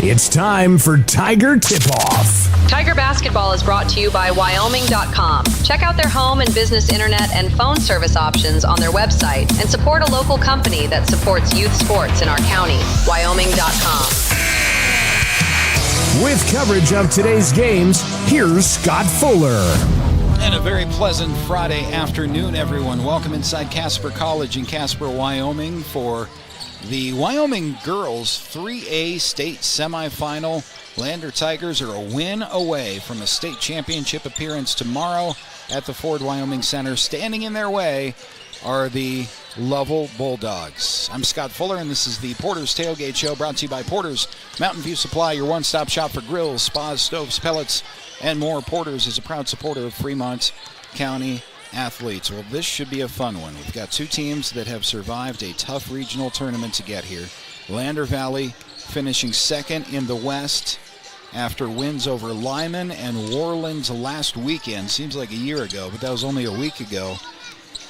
It's time for Tiger Tip-Off. Tiger Basketball is brought to you by Wyoming.com. Check out their home and business internet and phone service options on their website and support a local company that supports youth sports in our county. Wyoming.com. With coverage of today's games, here's Scott Fuller. And a very pleasant Friday afternoon, everyone. Welcome inside Casper College in Casper, Wyoming for the Wyoming girls 3A state semifinal. Lander Tigers are a win away from a state championship appearance tomorrow at the Ford Wyoming Center. Standing in their way are the Lovell Bulldogs. I'm Scott Fuller, and this is the Porter's Tailgate Show, brought to you by Porter's Mountain View Supply, your one-stop shop for grills, spas, stoves, pellets, and more. Porter's is a proud supporter of Fremont County athletes. Well, this should be a fun one. We've got two teams that have survived a tough regional tournament to get here. Lander Valley finishing second in the West after wins over Lyman and Worland last weekend. Seems like a year ago, but that was only a week ago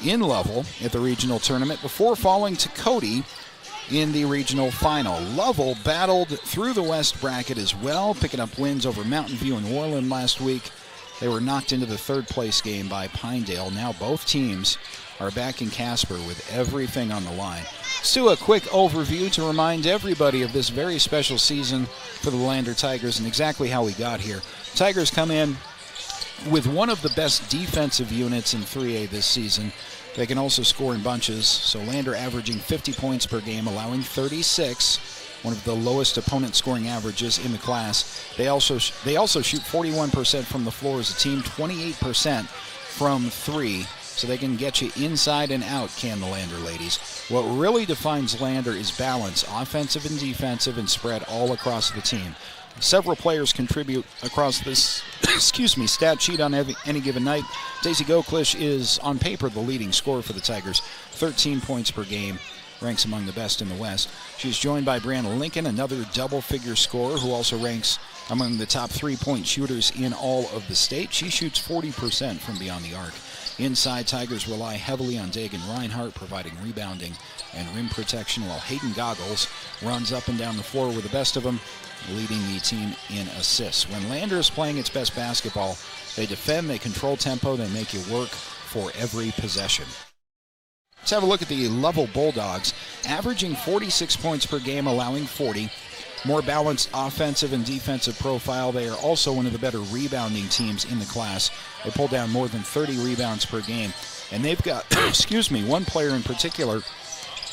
in Lovell at the regional tournament before falling to Cody in the regional final. Lovell battled through the West bracket as well, picking up wins over Mountain View and Worland last week. They were knocked into the third place game by Pinedale. Now both teams are back in Casper with everything on the line. Let's do a quick overview to remind everybody of this very special season for the Lander Tigers and exactly how we got here. Tigers come in with one of the best defensive units in 3A this season. They can also score in bunches, so Lander averaging 50 points per game, allowing 36, one of the lowest opponent scoring averages in the class. They also shoot 41% from the floor as a team, 28% from three, so they can get you inside and out, can the Lander ladies. What really defines Lander is balance, offensive and defensive, and spread all across the team. Several players contribute across this stat sheet on any given night. Daisy Goklish is, on paper, the leading scorer for the Tigers, 13 points per game, ranks among the best in the West. She's joined by Brianna Lincoln, another double-figure scorer who also ranks among the top three-point shooters in all of the state. She shoots 40% from beyond the arc. Inside, Tigers rely heavily on Dagan Reinhardt, providing rebounding and rim protection, while Hayden Goggles runs up and down the floor with the best of them, leading the team in assists. When Lander is playing its best basketball, they defend, they control tempo, they make you work for every possession. Let's have a look at the Lovell Bulldogs, averaging 46 points per game, allowing 40. More balanced offensive and defensive profile. They are also one of the better rebounding teams in the class. They pull down more than 30 rebounds per game. And they've got, one player in particular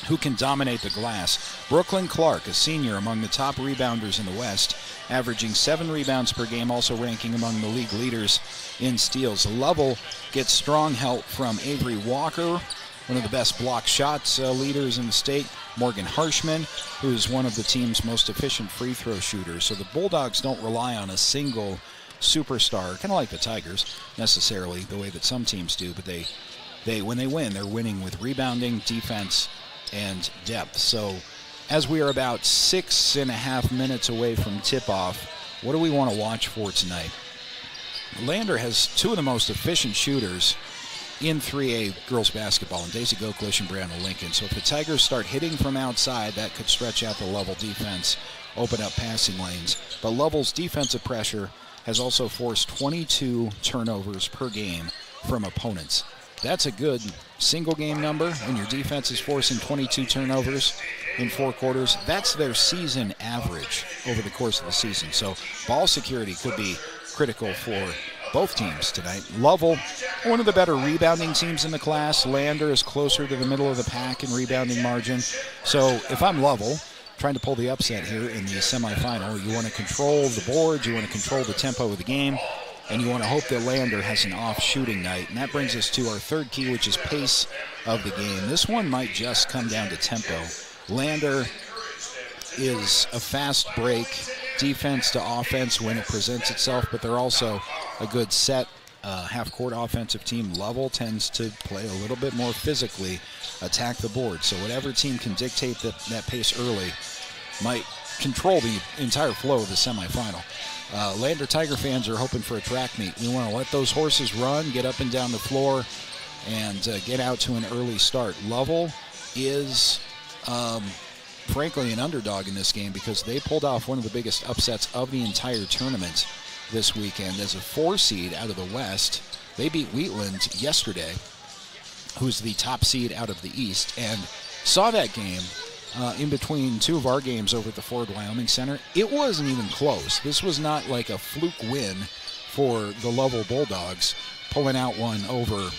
who can dominate the glass. Brooklyn Clark, a senior, among the top rebounders in the West, averaging 7 rebounds per game, also ranking among the league leaders in steals. Lovell gets strong help from Avery Walker, one of the best block shots leaders in the state. Morgan Harshman, who is one of the team's most efficient free throw shooters. So the Bulldogs don't rely on a single superstar, kind of like the Tigers, necessarily, the way that some teams do. But they when they win, they're winning with rebounding, defense, and depth. So as we are about 6.5 minutes away from tip-off, what do we want to watch for tonight? Lander has two of the most efficient shooters in 3A girls basketball, and Daisy Goklish and Brianna Lincoln. So if the Tigers start hitting from outside, that could stretch out the Lovell defense, open up passing lanes. But Lovell's defensive pressure has also forced 22 turnovers per game from opponents. That's a good single game number when your defense is forcing 22 turnovers in 4 quarters. That's their season average over the course of the season. So ball security could be critical for both teams tonight. Lovell, one of the better rebounding teams in the class. Lander is closer to the middle of the pack in rebounding margin. So if I'm Lovell, trying to pull the upset here in the semifinal, you want to control the board, you want to control the tempo of the game, and you want to hope that Lander has an off shooting night. And that brings us to our third key, which is pace of the game. This one might just come down to tempo. Lander is a fast break defense to offense when it presents itself, but they're also a good set half-court offensive team. Lovell tends to play a little bit more physically, attack the board. So whatever team can dictate that pace early might control the entire flow of the semifinal. Lander Tiger fans are hoping for a track meet. We want to let those horses run, get up and down the floor, and get out to an early start. Lovell is frankly, an underdog in this game because they pulled off one of the biggest upsets of the entire tournament this weekend. As a 4 seed out of the West, they beat Wheatland yesterday, who's the top seed out of the East, and saw that game in between two of our games over at the Ford Wyoming Center. It wasn't even close. This was not like a fluke win for the Lovell Bulldogs pulling out one over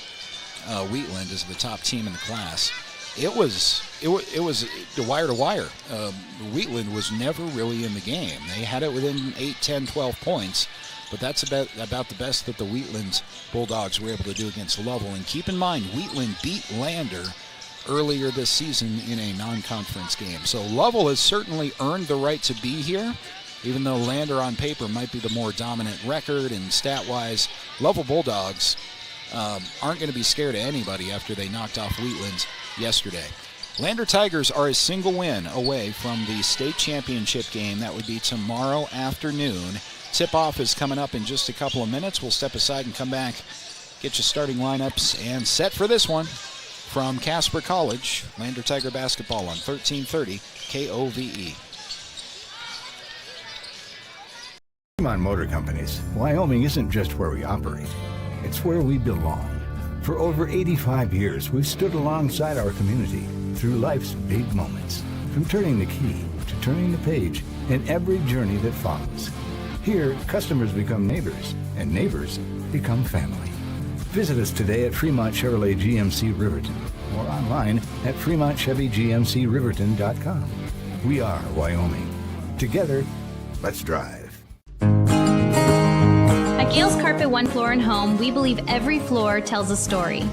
Wheatland as the top team in the class. It was wire to wire. Wheatland was never really in the game. They had it within 8, 10, 12 points, but that's about the best that the Wheatland Bulldogs were able to do against Lovell. And keep in mind, Wheatland beat Lander earlier this season in a non-conference game. So Lovell has certainly earned the right to be here, even though Lander on paper might be the more dominant record and stat-wise. Lovell Bulldogs aren't going to be scared of anybody after they knocked off Wheatland yesterday. Lander Tigers are a single win away from the state championship game. That would be tomorrow afternoon. Tip-off is coming up in just a couple of minutes. We'll step aside and come back, get you starting lineups, and set for this one from Casper College. Lander Tiger basketball on 1330 KOVE. Fremont Motor Companies, Wyoming isn't just where we operate, it's where we belong. For over 85 years, we've stood alongside our community through life's big moments, from turning the key to turning the page in every journey that follows. Here, customers become neighbors, and neighbors become family. Visit us today at Fremont Chevrolet GMC Riverton or online at FremontChevyGMCRiverton.com. We are Wyoming. Together, let's drive. At Gales Carpet One Floor and Home, we believe every floor tells a story.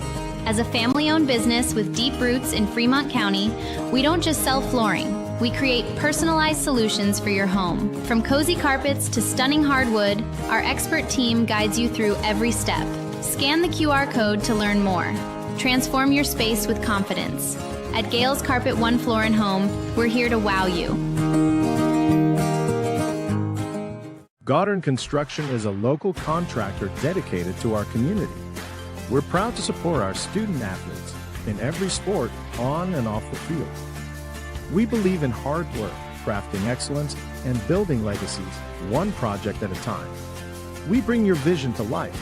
As a family-owned business with deep roots in Fremont County, we don't just sell flooring. We create personalized solutions for your home. From cozy carpets to stunning hardwood, our expert team guides you through every step. Scan the QR code to learn more. Transform your space with confidence. At Gales Carpet One Floor and Home, we're here to wow you. Goddard Construction is a local contractor dedicated to our community. We're proud to support our student athletes in every sport on and off the field. We believe in hard work, crafting excellence, and building legacies, one project at a time. We bring your vision to life.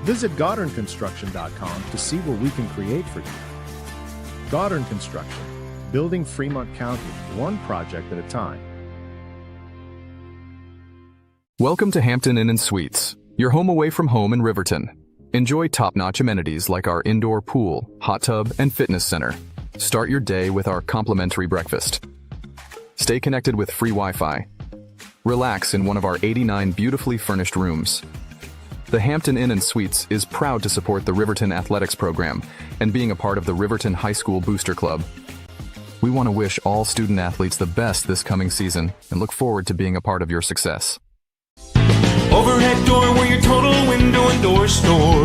Visit GoddardConstruction.com to see what we can create for you. Goddard Construction, building Fremont County, one project at a time. Welcome to Hampton Inn & Suites, your home away from home in Riverton. Enjoy top-notch amenities like our indoor pool, hot tub, and fitness center. Start your day with our complimentary breakfast. Stay connected with free Wi-Fi. Relax in one of our 89 beautifully furnished rooms. The Hampton Inn & Suites is proud to support the Riverton Athletics Program and being a part of the Riverton High School Booster Club. We want to wish all student athletes the best this coming season and look forward to being a part of your success. Overhead door, we're your total window and door store.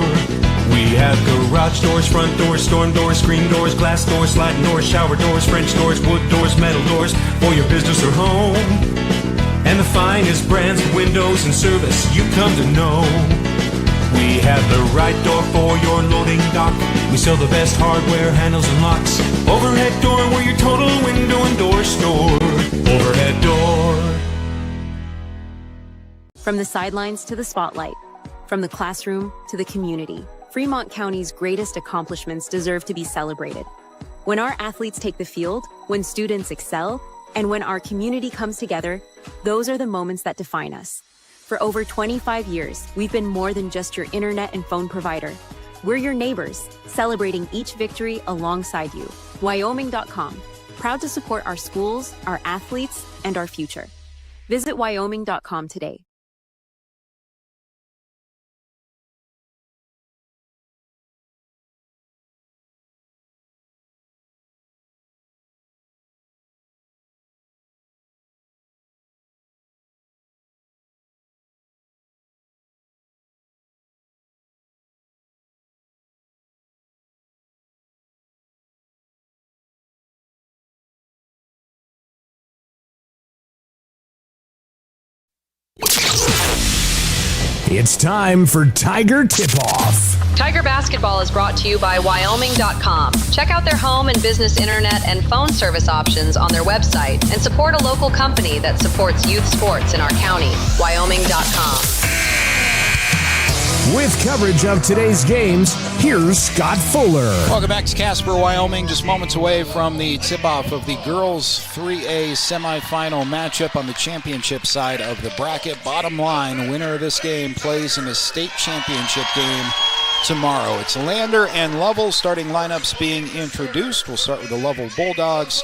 We have garage doors, front doors, storm doors, screen doors, glass doors, sliding doors, shower doors, French doors, wood doors, metal doors for your business or home. And the finest brands of windows and service you come to know. We have the right door for your loading dock. We sell the best hardware, handles, and locks. Overhead door, we're your total window and door store. Overhead door. From the sidelines to the spotlight, from the classroom to the community, Fremont County's greatest accomplishments deserve to be celebrated. When our athletes take the field, when students excel, and when our community comes together, those are the moments that define us. For over 25 years, we've been more than just your internet and phone provider. We're your neighbors, celebrating each victory alongside you. Wyoming.com, proud to support our schools, our athletes, and our future. Visit Wyoming.com today. It's time for Tiger Tip-Off. Tiger basketball is brought to you by Wyoming.com. Check out their home and business internet and phone service options on their website and support a local company that supports youth sports in our county. Wyoming.com. With coverage of today's games, here's Scott Fuller. Welcome back to Casper, Wyoming. Just moments away from the tip-off of the girls 3A semifinal matchup on the championship side of the bracket. Bottom line, winner of this game plays in the state championship game tomorrow. It's Lander and Lovell starting lineups being introduced. We'll start with the Lovell Bulldogs.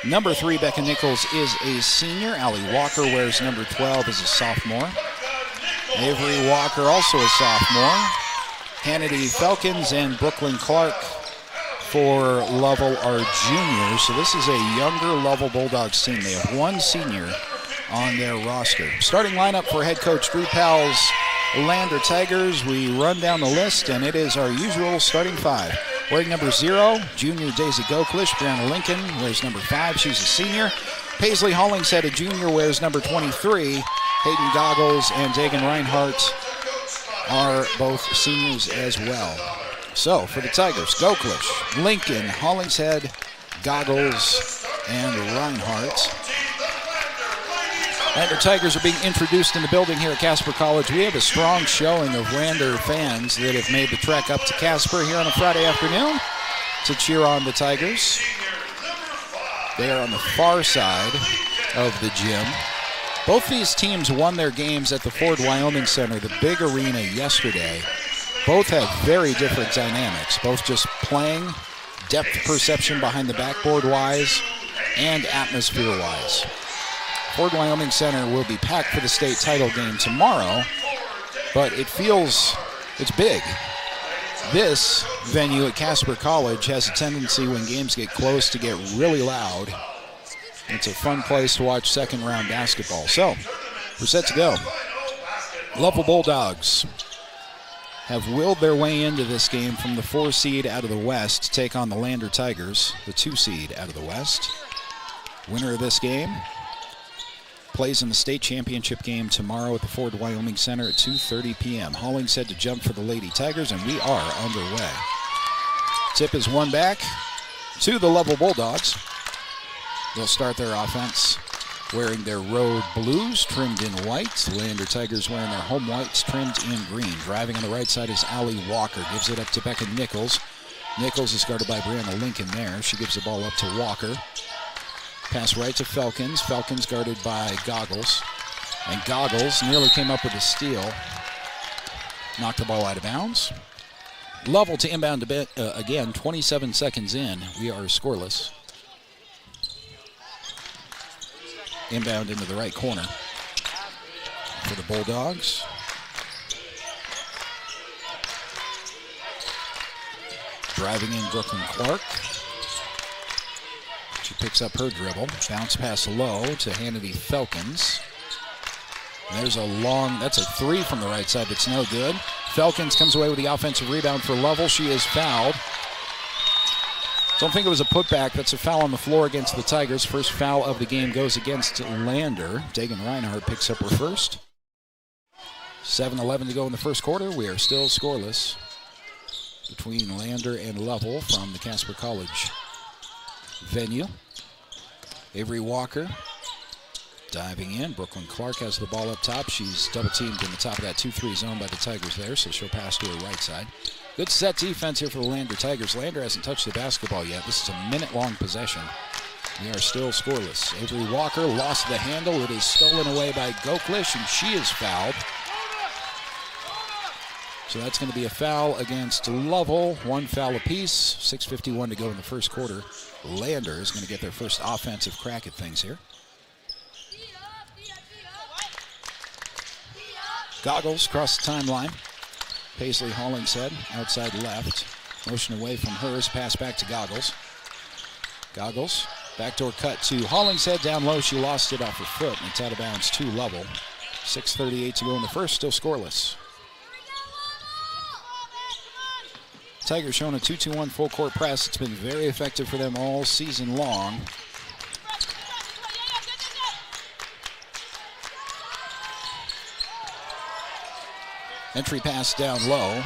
Number 3, Becca Nichols, is a senior. Allie Walker wears number 12 as a sophomore. Avery Walker, also a sophomore. Hannity Falcons and Brooklyn Clark for Lovell are juniors. So this is a younger Lovell Bulldogs team. They have one senior on their roster. Starting lineup for head coach Drew Powell's Lander Tigers. We run down the list, and it is our usual starting 5. Wearing number 0, junior Daisy Goklish. Brianna Lincoln wears number 5. She's a senior. Paisley Hollingshead, a junior, wears number 23. Hayden Goggles and Dagan Reinhardt are both seniors as well. So for the Tigers, Goklish, Lincoln, Hollingshead, Goggles, and Reinhardt. Lander Tigers are being introduced in the building here at Casper College. We have a strong showing of Lander fans that have made the trek up to Casper here on a Friday afternoon to cheer on the Tigers. They are on the far side of the gym. Both these teams won their games at the Ford Wyoming Center, the big arena, yesterday. Both have very different dynamics, both just playing, depth perception behind the backboard-wise, and atmosphere-wise. Ford Wyoming Center will be packed for the state title game tomorrow, but it feels it's big. This venue at Casper College has a tendency when games get close to get really loud. It's a fun place to watch second-round basketball. So, we're set to go. Lovell Bulldogs have willed their way into this game from the 4 seed out of the West to take on the Lander Tigers, the 2 seed out of the West. Winner of this game plays in the state championship game tomorrow at the Ford Wyoming Center at 2:30 p.m. Hollingshead to jump for the Lady Tigers, and we are underway. Tip is one back to the Lovell Bulldogs. They'll start their offense wearing their road blues trimmed in white. Lander Tigers wearing their home whites trimmed in green. Driving on the right side is Allie Walker. Gives it up to Becca Nichols. Nichols is guarded by Brianna Lincoln there. She gives the ball up to Walker. Pass right to Falcons. Falcons guarded by Goggles. And Goggles nearly came up with a steal. Knocked the ball out of bounds. Lovell to inbound a bit again, 27 seconds in. We are scoreless. Inbound into the right corner for the Bulldogs. Driving in Brooklyn Clark. She picks up her dribble. Bounce pass low to Hannity Falcons. There's a long, that's a 3 from the right side, but it's no good. Falcons comes away with the offensive rebound for Lovell. She is fouled. Don't think it was a putback. That's a foul on the floor against the Tigers. First foul of the game goes against Lander. Dagan Reinhardt picks up her first. 7:11 to go in the first quarter. We are still scoreless between Lander and Lovell from the Casper College venue. Avery Walker diving in. Brooklyn Clark has the ball up top. She's double teamed in the top of that 2-3 zone by the Tigers there, so she'll pass to her right side. Good set defense here for the Lander Tigers. Lander hasn't touched the basketball yet. This is a minute-long possession. We are still scoreless. Avery Walker lost the handle. It is stolen away by Goklish, and she is fouled. So that's going to be a foul against Lovell. 1 foul apiece. 6:51 to go in the first quarter. Lander is going to get their first offensive crack at things here. Goggles across the timeline. Paisley Hollingshead outside left. Motion away from hers. Pass back to Goggles. Goggles. Backdoor cut to Hollingshead. Down low. She lost it off her foot. And it's out of bounds to Lovell. 6:38 to go in the first. Still scoreless. Tigers showing a 2-2-1 full court press. It's been very effective for them all season long. Entry pass down low.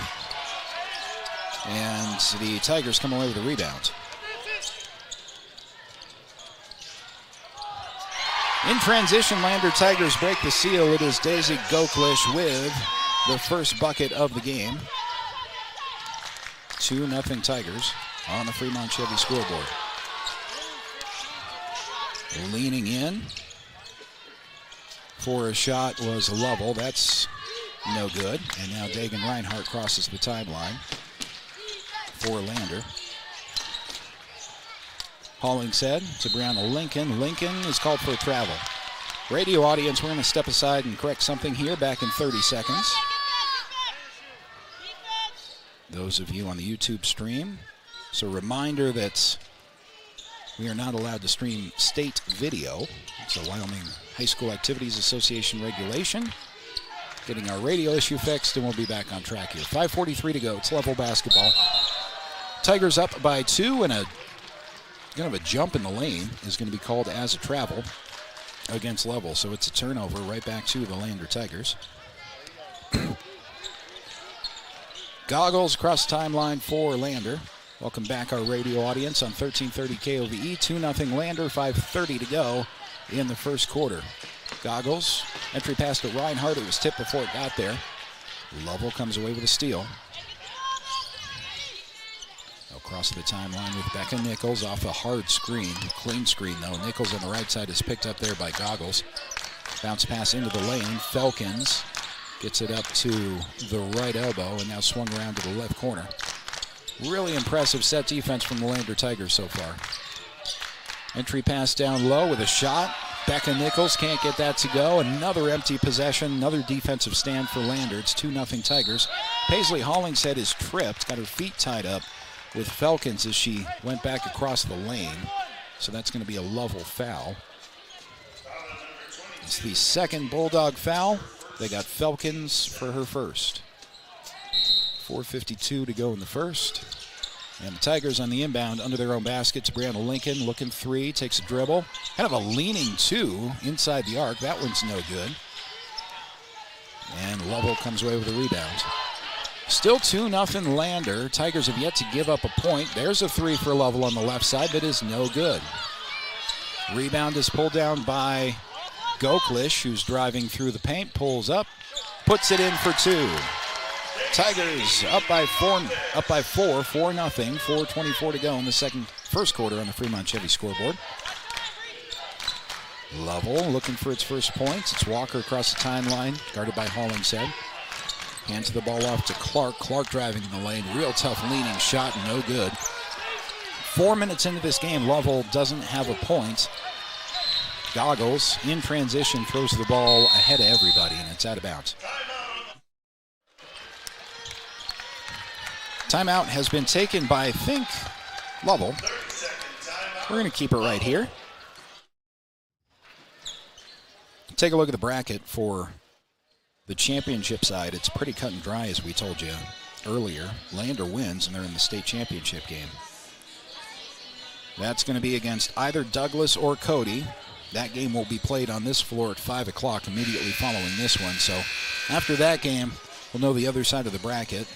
And the Tigers come away with a rebound. In transition, Lander Tigers break the seal. It is Daisy Goklish with the first bucket of the game. 2-0 Tigers on the Fremont Chevy scoreboard. Leaning in for a shot was Lovell. That's no good. And now Dagan Reinhardt crosses the timeline for Lander. Hollingshead to Brianna Lincoln. Lincoln is called for a travel. Radio audience, we're going to step aside and correct something here back in 30 seconds. Those of you on the YouTube stream, so a reminder that we are not allowed to stream state video. It's a Wyoming High School Activities Association regulation. Getting our radio issue fixed, and we'll be back on track here. 5:43 to go. It's Lovell basketball. Tigers up by 2, and kind of a jump in the lane is going to be called as a travel against Lovell. So it's a turnover right back to the Lander Tigers. Goggles across the timeline for Lander. Welcome back our radio audience on 1330 KOVE. 2-0 Lander, 5:30 to go in the first quarter. Goggles, entry pass to Reinhardt. It was tipped before it got there. Lovell comes away with a steal. Across the timeline with Becca Nichols off a hard screen. Clean screen though. Nichols on the right side is picked up there by Goggles. Bounce pass into the lane. Felkins gets it up to the right elbow and now swung around to the left corner. Really impressive set defense from the Lander Tigers so far. Entry pass down low with a shot. Becca Nichols can't get that to go. Another empty possession, another defensive stand for Lander. It's 2-0 Tigers. Paisley Hollingshead is tripped, got her feet tied up with Felkins as she went back across the lane. So that's going to be a Lovell foul. It's the second Bulldog foul. They got Felkins for her first. 4:52 to go in the first. And the Tigers on the inbound under their own basket to Brianna Lincoln. Looking three, takes a dribble. Kind of a leaning two inside the arc. That one's no good. And Lovell comes away with a rebound. Still 2-0 Lander. Tigers have yet to give up a point. There's a three for Lovell on the left side that is no good. Rebound is pulled down by Goklish, who's driving through the paint, pulls up, puts it in for two. Tigers up by 4, 4-0, 4:24 to go in the first quarter on the Fremont Chevy scoreboard. Lovell looking for its first points. It's Walker across the timeline, guarded by Hollingshead. Hands the ball off to Clark. Clark driving in the lane. Real tough leaning shot, no good. 4 minutes into this game, Lovell doesn't have a point. Goggles in transition throws the ball ahead of everybody, and it's out of bounds. Timeout has been taken by, I think, Lovell. We're going to keep it right here. Take a look at the bracket for the championship side. It's pretty cut and dry, as we told you earlier. Lander wins, and they're in the state championship game. That's going to be against either Douglas or Cody. That game will be played on this floor at 5 o'clock immediately following this one. So after that game, we'll know the other side of the bracket.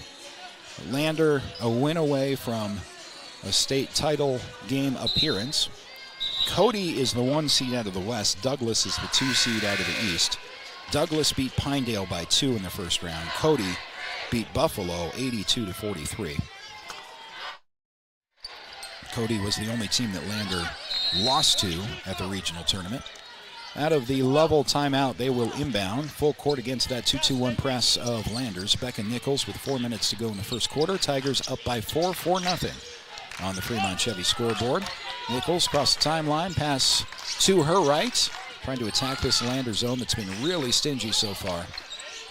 Lander a win away from a state title game appearance. Cody is the 1 seed out of the West. Douglas is the 2 seed out of the East. Douglas beat Pinedale by 2 in the first round. Cody beat Buffalo 82-43. Cody was the only team that Lander lost to at the regional tournament. Out of the Lovell timeout, they will inbound. Full court against that 2-2-1 press of Landers. Becca Nichols with 4 minutes to go in the first quarter. Tigers up by 4-0 on the Fremont Chevy scoreboard. Nichols across the timeline, pass to her right. Trying to attack this Lander zone that's been really stingy so far.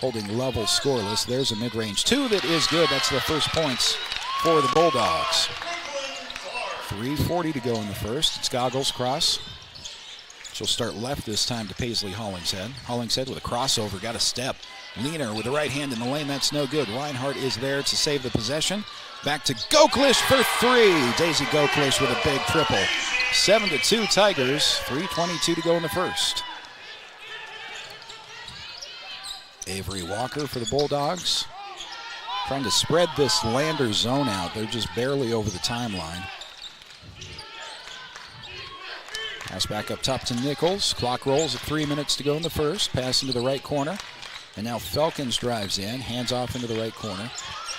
Holding Lovell scoreless. There's a mid-range two that is good. That's the first points for the Bulldogs. 3:40 to go in the first. It's Goggles cross. She'll start left this time to Paisley Hollingshead. Hollingshead with a crossover, got a step. Leaner with the right hand in the lane, that's no good. Reinhardt is there to save the possession. Back to Goklish for three. Daisy Goklish with a big triple. 7-2 Tigers, 3:22 to go in the first. Avery Walker for the Bulldogs. trying to spread this Lander zone out. They're just barely over the timeline. Pass back up top to Nichols. Clock rolls at 3 minutes to go in the first. Pass into the right corner. And now Felkins drives in, hands off into the right corner.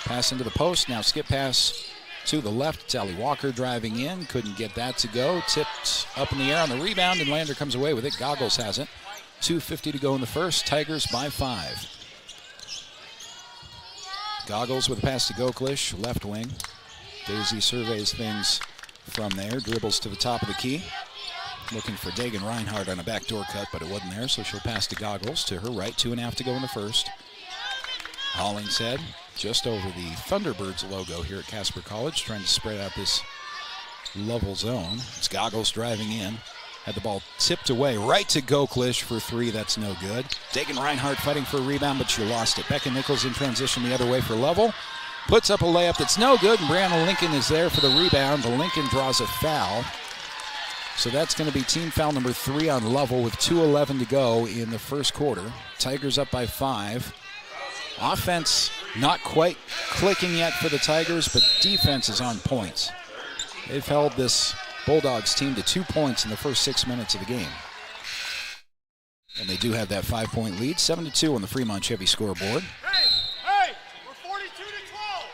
Pass into the post. Now skip pass to the left. Tally Walker driving in. Couldn't get that to go. Tipped up in the air on the rebound, and Lander comes away with it. Goggles has it. 2:50 to go in the first. Tigers by 5. Goggles with a pass to Goklish, left wing. Daisy surveys things from there. Dribbles to the top of the key. Looking for Dagan Reinhardt on a backdoor cut, but it wasn't there, so she'll pass to Goggles to her right. 2.5 to go in the first. Hollingshead just over the Thunderbirds logo here at Casper College, trying to spread out this Lovell zone. It's Goggles driving in. Had the ball tipped away right to Goklish for 3. That's no good. Dagan Reinhardt fighting for a rebound, but she lost it. Becca Nichols in transition the other way for Lovell. Puts up a layup that's no good, and Brianna Lincoln is there for the rebound. The Lincoln draws a foul. So that's going to be team foul number 3 on Lovell with 2:11 to go in the first quarter. Tigers up by 5. Offense not quite clicking yet for the Tigers, but defense is on point. They've held this Bulldogs team to 2 points in the first 6 minutes of the game. And they do have that 5-point lead, 7-2 on the Fremont Chevy scoreboard. Hey, we're 42-12.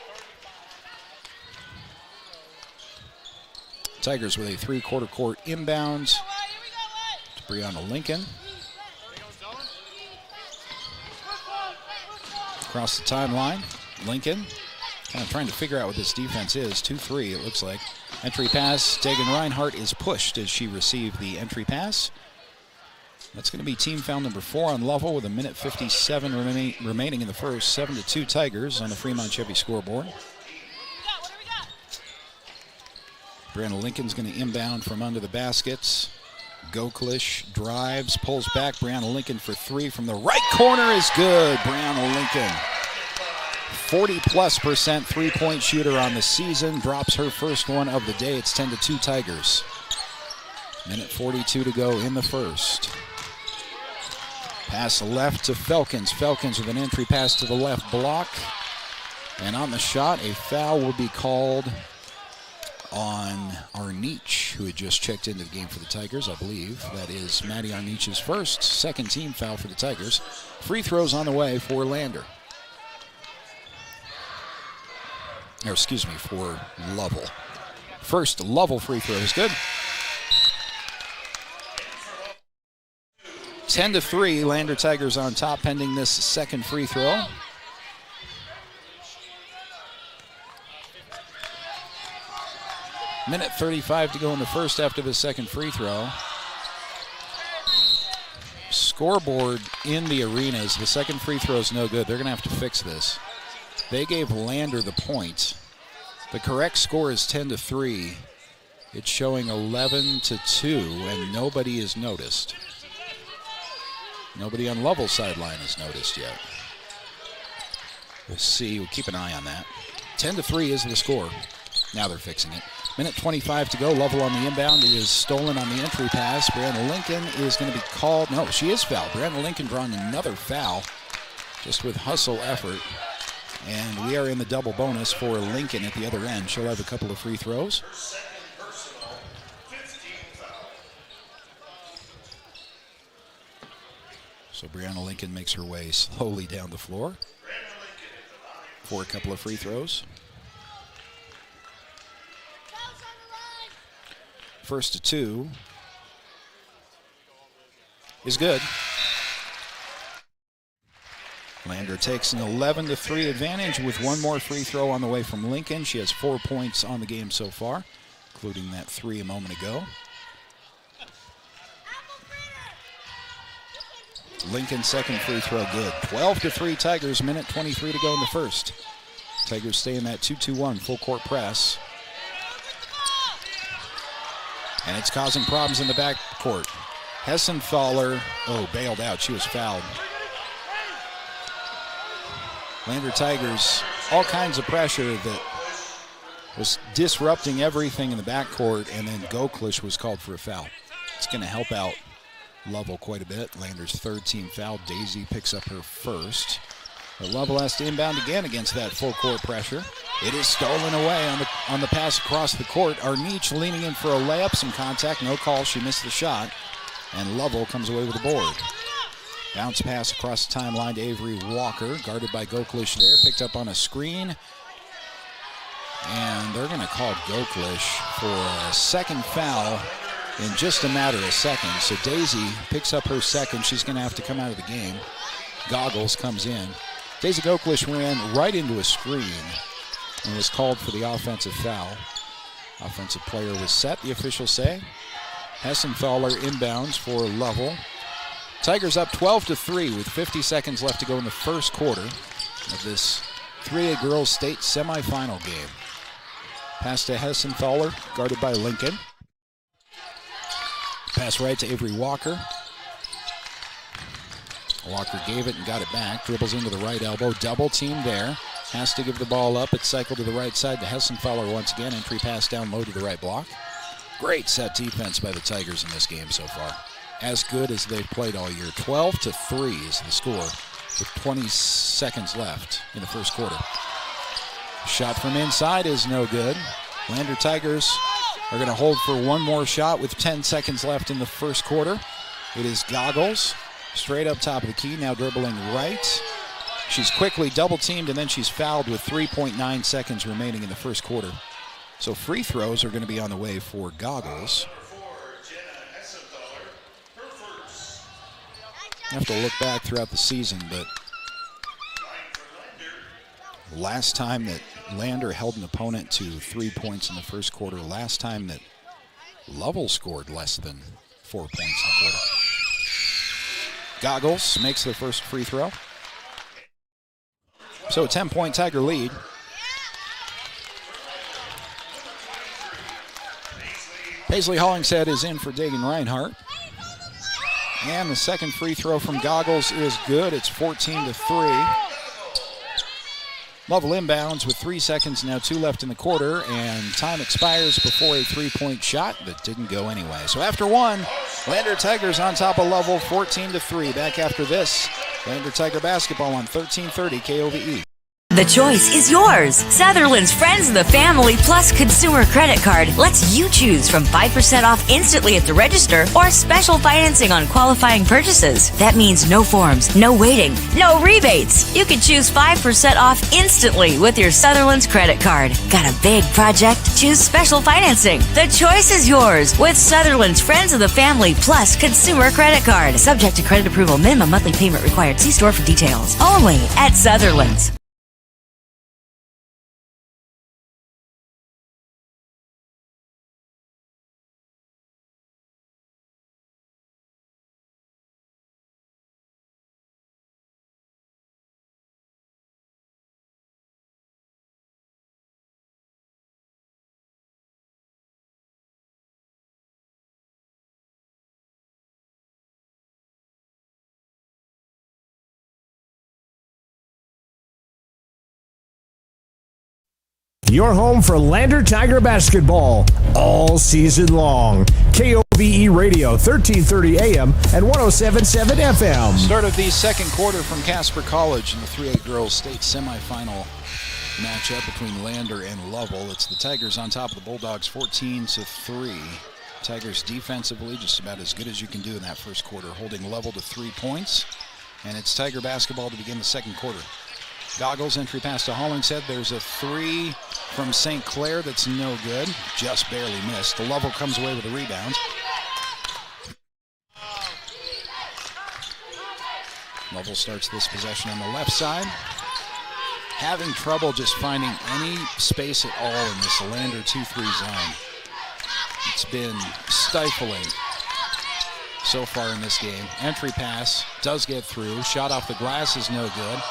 Tigers with a 3-quarter court inbound to Brianna Lincoln. Across the timeline, Lincoln kind of trying to figure out what this defense is. 2-3, it looks like. Entry pass, Dagan Reinhardt is pushed as she received the entry pass. That's going to be team foul number 4 on Lovell with 1:57 remaining in the first. 7-2 Tigers on the Fremont Chevy scoreboard. Brianna Lincoln's going to inbound from under the baskets. Goklish drives, pulls back. Brianna Lincoln for 3 from the right corner is good. Brianna Lincoln, 40+% three-point shooter on the season, drops her first one of the day. It's 10-2 Tigers. 1:42 to go in the first. Pass left to Felkins. Felkins with an entry pass to the left block. And on the shot, a foul will be called on Arnich, who had just checked into the game for the Tigers, I believe. That is Maddie Arnich's first, second team foul for the Tigers. Free throws on the way for Lander. Or excuse me, for Lovell. First Lovell free throw is good. 10-3, Lander Tigers on top pending this second free throw. Minute 35 to go in the first after the second free throw. Scoreboard in the arenas. The second free throw is no good. They're going to have to fix this. They gave Lander the point. The correct score is 10-3. It's showing 11-2, and nobody is noticed. Nobody on Lovell's sideline is noticed yet. We'll see. We'll keep an eye on that. 10-3 is the score. Now they're fixing it. Minute 25 to go. Lovell on the inbound. It is stolen on the entry pass. Brianna Lincoln is going to be called. No, she is fouled. Brianna Lincoln drawing another foul just with hustle effort. And we are in the double bonus for Lincoln at the other end. She'll have a couple of free throws. So Brianna Lincoln makes her way slowly down the floor for a couple of free throws. First to 2 is good. Lander takes an 11-3 advantage with one more free throw on the way from Lincoln. She has 4 points on the game so far, including that 3 a moment ago. Lincoln's second free throw good. 12-3 Tigers, minute 23 to go in the first. Tigers stay in that 2-2-1 full court press. And it's causing problems in the backcourt. Hessenthaler, bailed out. She was fouled. Lander Tigers, all kinds of pressure that was disrupting everything in the backcourt, and then Goklish was called for a foul. It's going to help out Lovell quite a bit. Lander's third team foul. Daisy picks up her first. But Lovell has to inbound again against that full court pressure. It is stolen away on the pass across the court. Arnich leaning in for a layup, some contact, no call. She missed the shot, and Lovell comes away with the board. Bounce pass across the timeline to Avery Walker, guarded by Goklish there, picked up on a screen. And they're going to call Goklish for a second foul in just a matter of seconds. So Daisy picks up her second. She's going to have to come out of the game. Goggles comes in. Daisy Goklish ran right into a screen and was called for the offensive foul. Offensive player was set, the officials say. Hessenthaler inbounds for Lovell. Tigers up 12-3 with 50 seconds left to go in the first quarter of this 3A girls state semifinal game. Pass to Hessenthaler, guarded by Lincoln. Pass right to Avery Walker. Walker gave it and got it back. Dribbles into the right elbow. Double team there. Has to give the ball up. It's cycled to the right side to Hessenthaler once again. Entry pass down low to the right block. Great set defense by the Tigers in this game so far. As good as they've played all year. 12-3 is the score with 20 seconds left in the first quarter. Shot from inside is no good. Lander Tigers are going to hold for one more shot with 10 seconds left in the first quarter. It is Goggles, straight up top of the key, now dribbling right. She's quickly double teamed and then she's fouled with 3.9 seconds remaining in the first quarter. So free throws are going to be on the way for Goggles. I have to look back throughout the season, but last time that Lander held an opponent to 3 points in the first quarter, last time that Lovell scored less than 4 points in the quarter. Goggles makes the first free throw. So a 10-point Tiger lead. Paisley Hollingshead is in for Dagan Reinhardt. And the second free throw from Goggles is good. It's 14-3. Lovell inbounds with 3 seconds, now 2 left in the quarter, and time expires before a three-point shot that didn't go anyway. So after one, Lander Tigers on top of Lovell, 14-3. Back after this, Lander Tiger basketball on 1330 KOVE. The choice is yours. Sutherland's Friends of the Family Plus Consumer Credit Card lets you choose from 5% off instantly at the register or special financing on qualifying purchases. That means no forms, no waiting, no rebates. You can choose 5% off instantly with your Sutherland's credit card. Got a big project? Choose special financing. The choice is yours with Sutherland's Friends of the Family Plus Consumer Credit Card. Subject to credit approval. Minimum monthly payment required. See store for details. Only at Sutherland's. Your home for Lander Tiger basketball all season long. KOVE Radio, 1330 AM and 107.7 FM. Start of the second quarter from Casper College in the 3A girls state semifinal matchup between Lander and Lovell. It's the Tigers on top of the Bulldogs, 14-3. Tigers defensively just about as good as you can do in that first quarter, holding Lovell to 3 points. And it's Tiger basketball to begin the second quarter. Goggles, entry pass to Hollingshead. There's a three from St. Clair that's no good. Just barely missed. The Lovell comes away with a rebound. Lovell starts this possession on the left side. Having trouble just finding any space at all in this Lander 2-3 zone. It's been stifling so far in this game. Entry pass does get through. Shot off the glass is no good.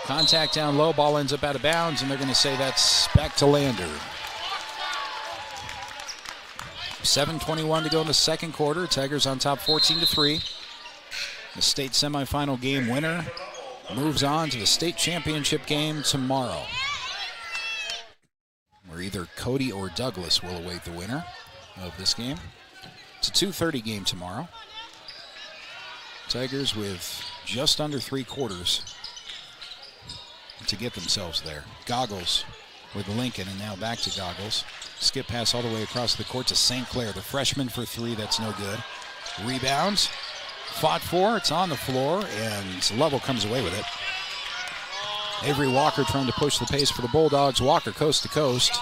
Contact down low, ball ends up out of bounds, and they're going to say that's back to Lander. 7:21 to go in the second quarter. Tigers on top 14-3. The state semifinal game winner moves on to the state championship game tomorrow, where either Cody or Douglas will await the winner of this game. It's a 2:30 game tomorrow. Tigers with just under 3 quarters to get themselves there. Goggles with Lincoln, and now back to Goggles. Skip pass all the way across the court to St. Clair, the freshman, for three. That's no good. Rebounds. Fought for. It's on the floor, and Lovell comes away with it. Avery Walker trying to push the pace for the Bulldogs. Walker coast to coast,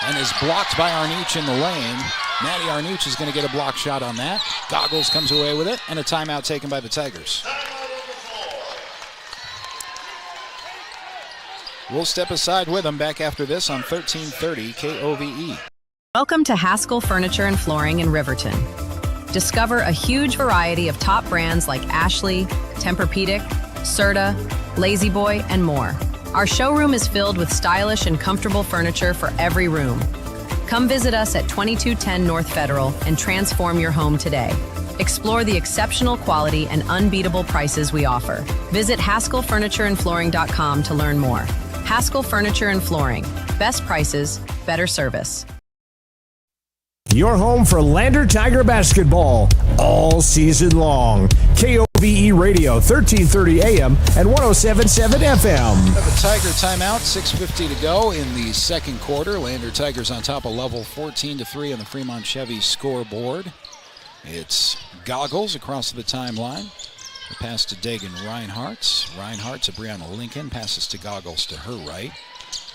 and is blocked by Arnucci in the lane. Maddie Arnucci is going to get a block shot on that. Goggles comes away with it, and a timeout taken by the Tigers. We'll step aside with them back after this on 1330 KOVE. Welcome to Haskell Furniture and Flooring in Riverton. Discover a huge variety of top brands like Ashley, Tempur-Pedic, Serta, Lazy Boy, and more. Our showroom is filled with stylish and comfortable furniture for every room. Come visit us at 2210 North Federal and transform your home today. Explore the exceptional quality and unbeatable prices we offer. Visit HaskellFurnitureandFlooring.com to learn more. Haskell Furniture and Flooring. Best prices, better service. Your home for Lander Tiger basketball all season long. KOVE Radio, 1330 AM and 107.7 FM. Have a Tiger timeout, 6:50 to go in the second quarter. Lander Tigers on top of Lovell 14-3 on the Fremont Chevy scoreboard. It's Goggles across the timeline. The pass to Dagan Reinhardt. Reinhardt to Brianna Lincoln. Passes to Goggles to her right.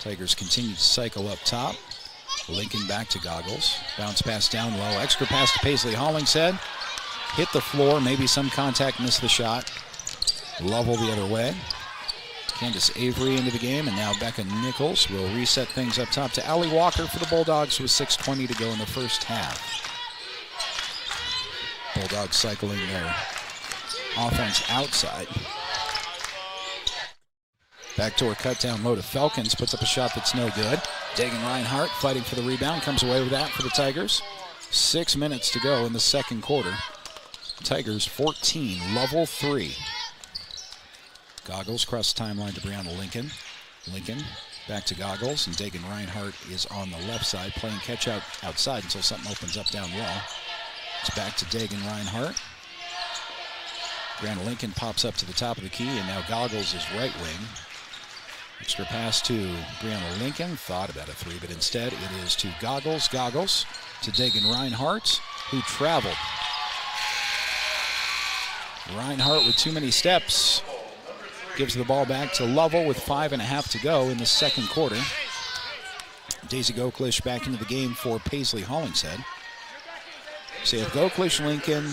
Tigers continue to cycle up top. Lincoln back to Goggles. Bounce pass down low. Extra pass to Paisley Hollingshead. Hit the floor. Maybe some contact. Missed the shot. Lovell the other way. Candace Avery into the game. And now Becca Nichols will reset things up top to Allie Walker for the Bulldogs with 6:20 to go in the first half. Bulldogs cycling their offense outside. Backdoor cut down low to Felkins. Puts up a shot that's no good. Dagan Reinhardt fighting for the rebound. Comes away with that for the Tigers. 6 minutes to go in the second quarter. Tigers 14, Lovell 3. Goggles cross the timeline to Brianna Lincoln. Lincoln back to Goggles, and Dagan Reinhardt is on the left side playing catch out outside until something opens up down low. It's back to Dagan Reinhardt. Brianna Lincoln pops up to the top of the key, and now Goggles is right wing. Extra pass to Brianna Lincoln. Thought about a three, but instead it is to Goggles. Goggles to Dagan Reinhardt, who traveled. Reinhardt with too many steps. Gives the ball back to Lovell with 5.5 to go in the second quarter. Daisy Goklish back into the game for Paisley Hollingshead. So you have Goklish, Lincoln,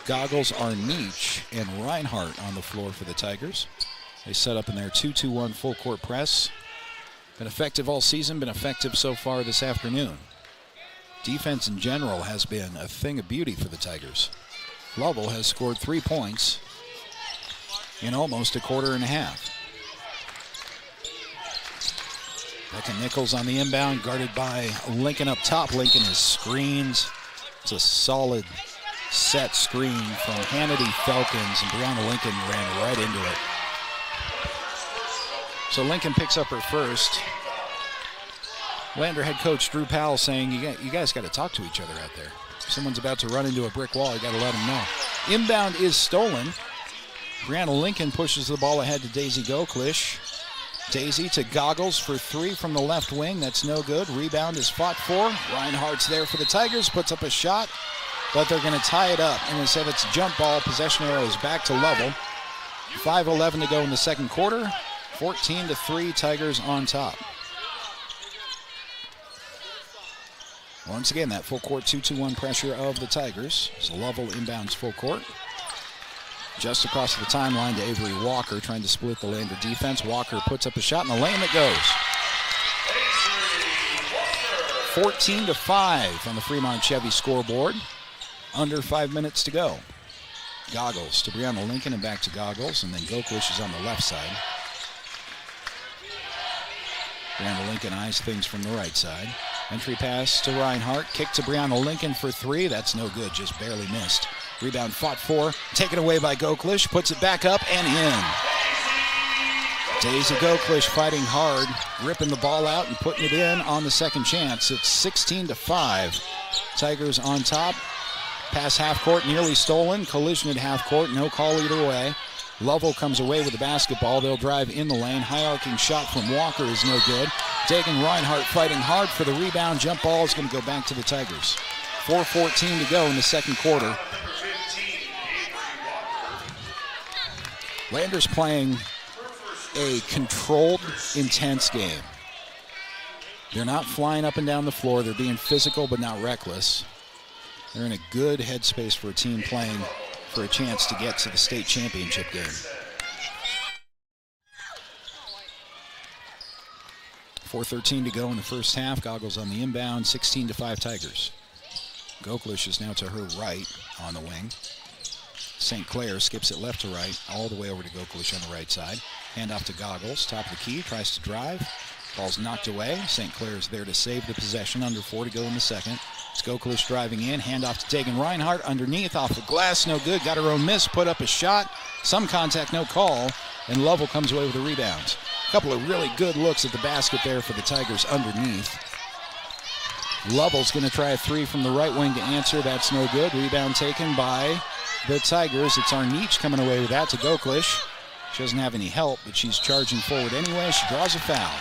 Goggles, Arnucci, and Reinhardt on the floor for the Tigers. They set up in their 2-2-1 full court press. Been effective all season, been effective so far this afternoon. Defense in general has been a thing of beauty for the Tigers. Lovell has scored 3 points in almost a quarter and a half. Becca Nichols on the inbound, guarded by Lincoln up top. Lincoln is screens. It's a solid set screen from Hannity, Felkins, and Brianna Lincoln ran right into it. So Lincoln picks up her first. Lander head coach Drew Powell saying, you guys got to talk to each other out there. If someone's about to run into a brick wall, you got to let them know. Inbound is stolen. Brianna Lincoln pushes the ball ahead to Daisy Goklish. Daisy to Goggles for three from the left wing. That's no good. Rebound is fought for. Reinhardt's there for the Tigers. Puts up a shot, but they're going to tie it up. And instead it's a jump ball. Possession arrow is back to Lovell. 5:11 to go in the second quarter. 14-3, Tigers on top. Once again, that full court 2-2-1 pressure of the Tigers. So Lovell inbounds full court. Just across the timeline to Avery Walker, trying to split the Lander defense. Walker puts up a shot in the lane that goes. 14-5 on the Fremont Chevy scoreboard. Under 5 minutes to go. Goggles to Brianna Lincoln and back to Goggles, and then Goklish is on the left side. Brianna Lincoln eyes things from the right side. Entry pass to Reinhardt. Kick to Brianna Lincoln for three. That's no good, just barely missed. Rebound fought for. Taken away by Goklish. Puts it back up and in. Daisy Goklish fighting hard. Ripping the ball out and putting it in on the second chance. It's 16-5. Tigers on top. Pass half court, nearly stolen. Collision at half court. No call either way. Lovell comes away with the basketball. They'll drive in the lane. High arcing shot from Walker is no good. Dagan Reinhardt fighting hard for the rebound. Jump ball is going to go back to the Tigers. 4:14 to go in the second quarter. Lander's playing a controlled, intense game. They're not flying up and down the floor. They're being physical but not reckless. They're in a good headspace for a team playing for a chance to get to the state championship game. 4:13 to go in the first half. Goggles on the inbound, 16-5 Tigers. Goklish is now to her right on the wing. St. Clair skips it left to right, all the way over to Goklish on the right side. Hand off to Goggles, top of the key, tries to drive. Ball's knocked away. St. Clair is there to save the possession. Under 4 to go in the second. It's Goklish driving in. Hand off to Dagan Reinhardt. Underneath, off the glass, no good. Got her own miss, put up a shot. Some contact, no call. And Lovell comes away with a rebound. A couple of really good looks at the basket there for the Tigers underneath. Lovell's going to try a three from the right wing to answer. That's no good. Rebound taken by the Tigers. It's Arnich coming away with that to Goklish. She doesn't have any help, but she's charging forward anyway. She draws a foul.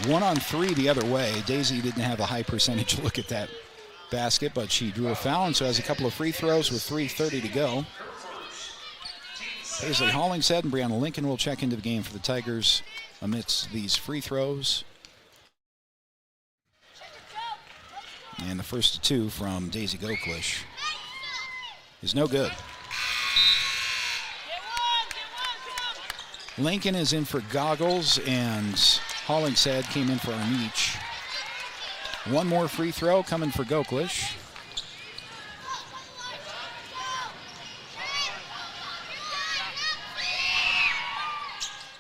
1 on 3 the other way. Daisy didn't have a high percentage look at that basket, but she drew a foul and so has a couple of free throws with 3:30 to go. Paisley Hollingshead and Brianna Lincoln will check into the game for the Tigers amidst these free throws. And the first 2 from Daisy Goklish is no good. Lincoln is in for Goggles and Hollingshead came in for Arnich. One more free throw coming for Goklish.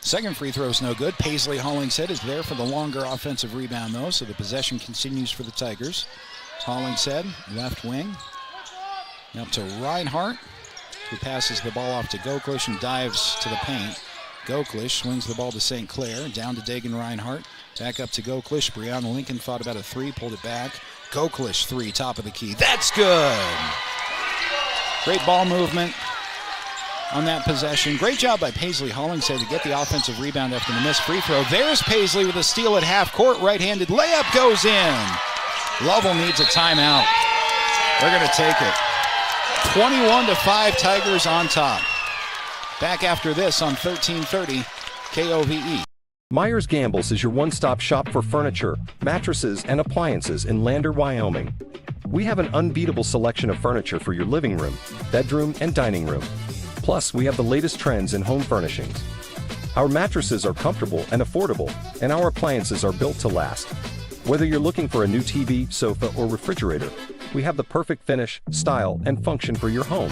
Second free throw is no good. Paisley Hollingshead is there for the longer offensive rebound though, so the possession continues for the Tigers. Hollingshead, left wing. Up to Reinhardt, who passes the ball off to Goklish and dives to the paint. Goklish swings the ball to St. Clair, down to Dagan Reinhardt, back up to Goklish. Brianna Lincoln thought about a three, pulled it back. Goklish three, top of the key. That's good! Great ball movement on that possession. Great job by Paisley Hollingshead to get the offensive rebound after the missed free throw. There's Paisley with a steal at half court. Right-handed layup goes in. Lovell needs a timeout. They're going to take it. 21-5 Tigers on top. Back after this on 1330 KOVE. Myers Gambles is your one-stop shop for furniture, mattresses, and appliances in Lander, Wyoming. We have an unbeatable selection of furniture for your living room, bedroom, and dining room. Plus, we have the latest trends in home furnishings. Our mattresses are comfortable and affordable, and our appliances are built to last. Whether you're looking for a new TV, sofa, or refrigerator, we have the perfect finish, style, and function for your home.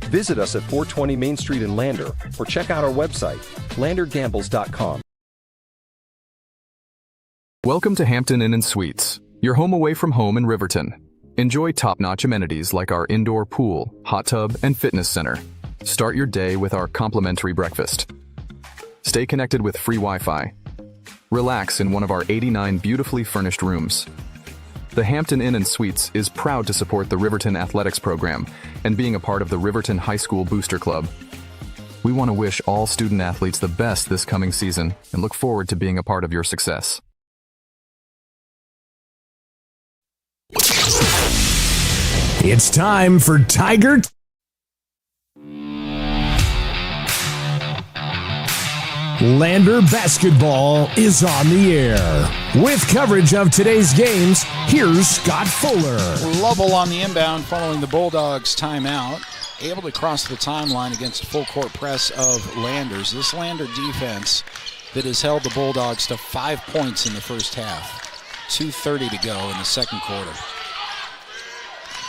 Visit us at 420 Main Street in Lander, or check out our website, landergambles.com. Welcome to Hampton Inn & Suites, your home away from home in Riverton. Enjoy top-notch amenities like our indoor pool, hot tub, and fitness center. Start your day with our complimentary breakfast. Stay connected with free Wi-Fi. Relax in one of our 89 beautifully furnished rooms. The Hampton Inn & Suites is proud to support the Riverton Athletics program and being a part of the Riverton High School Booster Club. We want to wish all student athletes the best this coming season and look forward to being a part of your success. It's time for Tiger. Lander basketball is on the air. With coverage of today's games, here's Scott Fuller. Lovell on the inbound following the Bulldogs timeout. Able to cross the timeline against full court press of Landers. This Lander defense that has held the Bulldogs to 5 points in the first half. 2:30 to go in the second quarter.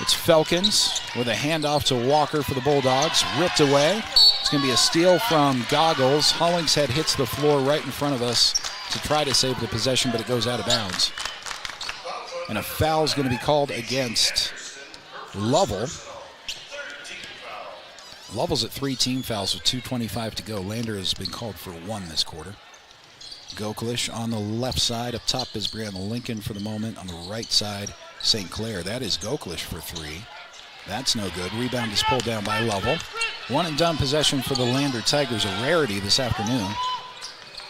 It's Felkins with a handoff to Walker for the Bulldogs. Ripped away. It's going to be a steal from Goggles. Hollingshead hits the floor right in front of us to try to save the possession, but it goes out of bounds. And a foul is going to be called against Lovell. Lovell's at 3 team fouls with 2:25 to go. Lander has been called for 1 this quarter. Goklish on the left side. Up top is Brianna Lincoln for the moment. On the right side, St. Clair. That is Goklish for 3. That's no good. Rebound is pulled down by Lovell. One and done possession for the Lander Tigers, a rarity this afternoon.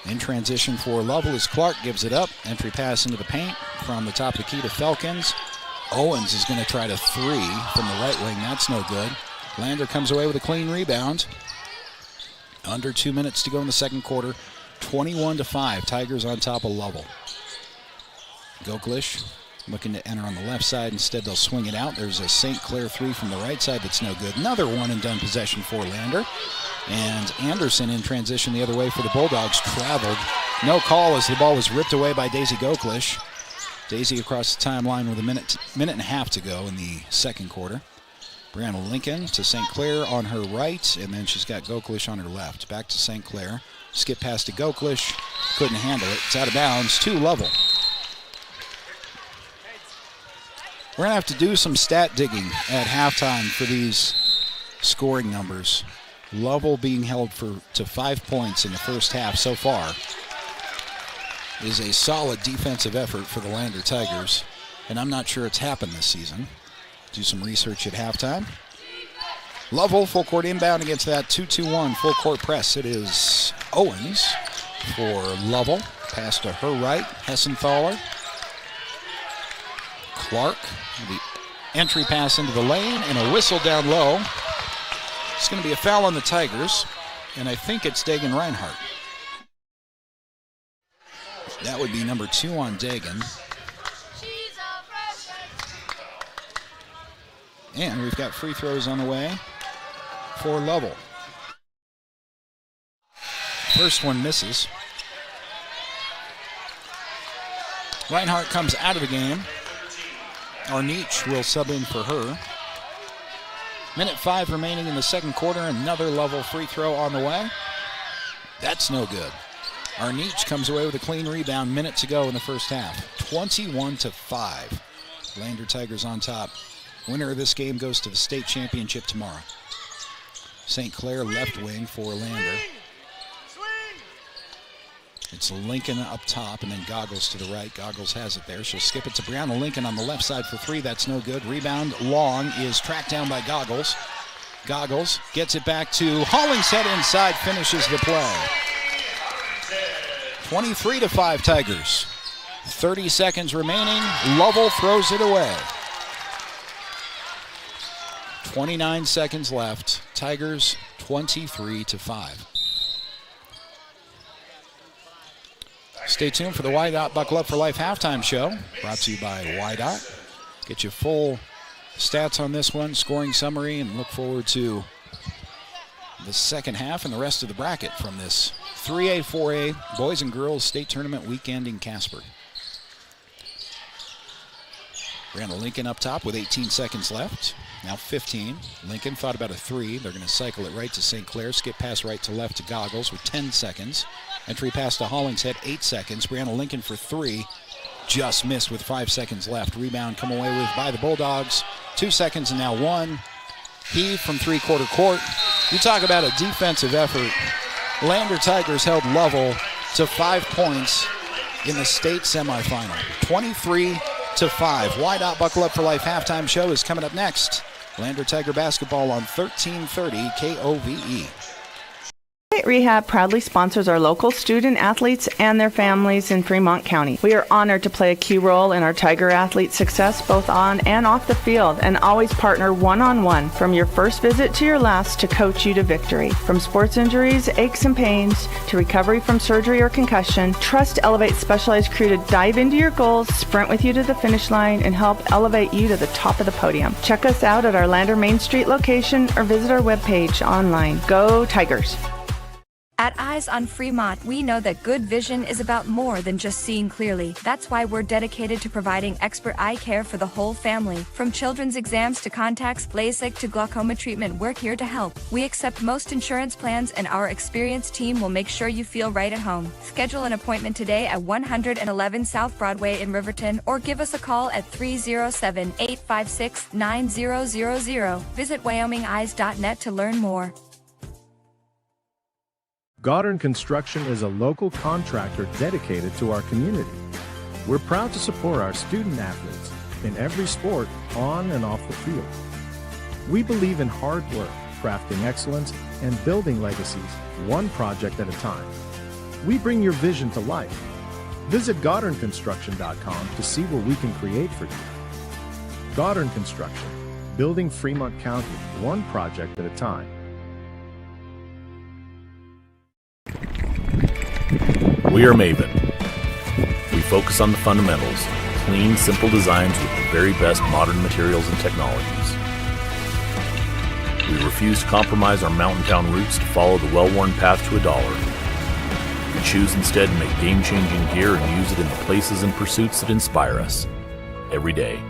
In transition for Lovell as Clark gives it up. Entry pass into the paint from the top of the key to Felkins. Owens is going to try to three from the right wing. That's no good. Lander comes away with a clean rebound. Under 2 minutes to go in the second quarter. 21-5. Tigers on top of Lovell. Goklish looking to enter on the left side. Instead, they'll swing it out. There's a St. Clair three from the right side that's no good. Another one and done possession for Lander. And Anderson in transition the other way for the Bulldogs traveled. No call as the ball was ripped away by Daisy Goklish. Daisy across the timeline with a minute and a half to go in the second quarter. Brianna Lincoln to St. Clair on her right, and then she's got Goklish on her left. Back to St. Clair. Skip pass to Goklish. Couldn't handle it. It's out of bounds to Lovell. We're going to have to do some stat digging at halftime for these scoring numbers. Lovell being held to 5 points in the first half so far is a solid defensive effort for the Lander Tigers, and I'm not sure it's happened this season. Do some research at halftime. Lovell full court inbound against that 2-2-1 full court press. It is Owens for Lovell. Pass to her right, Hessenthaler. Clark, the entry pass into the lane and a whistle down low. It's going to be a foul on the Tigers, and I think it's Dagan Reinhardt. That would be number 2 on Dagan. And we've got free throws on the way for Lovell. First one misses. Reinhardt comes out of the game. Arnich will sub in for her. Minute 5 remaining in the second quarter. Another Lovell free throw on the way. That's no good. Arnich comes away with a clean rebound. Minute to go in the first half. 21-5. Lander Tigers on top. Winner of this game goes to the state championship tomorrow. St. Clair left wing for Lander. It's Lincoln up top and then Goggles to the right. Goggles has it there. She'll skip it to Brianna Lincoln on the left side for three. That's no good. Rebound long is tracked down by Goggles. Goggles gets it back to Hollingshead inside, finishes the play. 23-5 Tigers. 30 seconds remaining. Lovell throws it away. 29 seconds left. Tigers 23-5. Stay tuned for the Y-Dot Buckle Up for Life halftime show, brought to you by Y-Dot. Get you full stats on this one, scoring summary, and look forward to the second half and the rest of the bracket from this 3A, 4A Boys and Girls State Tournament weekend in Casper. Brianna Lincoln up top with 18 seconds left. Now 15. Lincoln thought about a three. They're going to cycle it right to St. Clair. Skip pass right to left to Goggles with 10 seconds. Entry pass to Hollingshead, 8 seconds. Brianna Lincoln for three. Just missed with 5 seconds left. Rebound come away with by the Bulldogs. 2 seconds and now one. Heave from three-quarter court. You talk about a defensive effort. Lander Tigers held Lovell to 5 points in the state semifinal. 23-5. Y-Dot Buckle Up for Life halftime show is coming up next. Lander Tiger basketball on 1330 KOVE. State Rehab proudly sponsors our local student athletes and their families in Fremont County. We are honored to play a key role in our Tiger athletes' success both on and off the field and always partner one-on-one from your first visit to your last to coach you to victory. From sports injuries, aches and pains, to recovery from surgery or concussion, trust Elevate specialized crew to dive into your goals, sprint with you to the finish line, and help elevate you to the top of the podium. Check us out at our Lander Main Street location or visit our webpage online. Go Tigers! At Eyes on Fremont, we know that good vision is about more than just seeing clearly. That's why we're dedicated to providing expert eye care for the whole family. From children's exams to contacts, LASIK to glaucoma treatment, we're here to help. We accept most insurance plans, and our experienced team will make sure you feel right at home. Schedule an appointment today at 111 South Broadway in Riverton, or give us a call at 307-856-9000. Visit WyomingEyes.net to learn more. Goddard Construction is a local contractor dedicated to our community. We're proud to support our student athletes in every sport on and off the field. We believe in hard work, crafting excellence and building legacies, one project at a time. We bring your vision to life. Visit GoddardConstruction.com to see what we can create for you. Goddard Construction, building Fremont County, one project at a time. We are Maven. We focus on the fundamentals, clean, simple designs with the very best modern materials and technologies. We refuse to compromise our mountain town roots to follow the well-worn path to $1. We choose instead to make game-changing gear and use it in the places and pursuits that inspire us every day.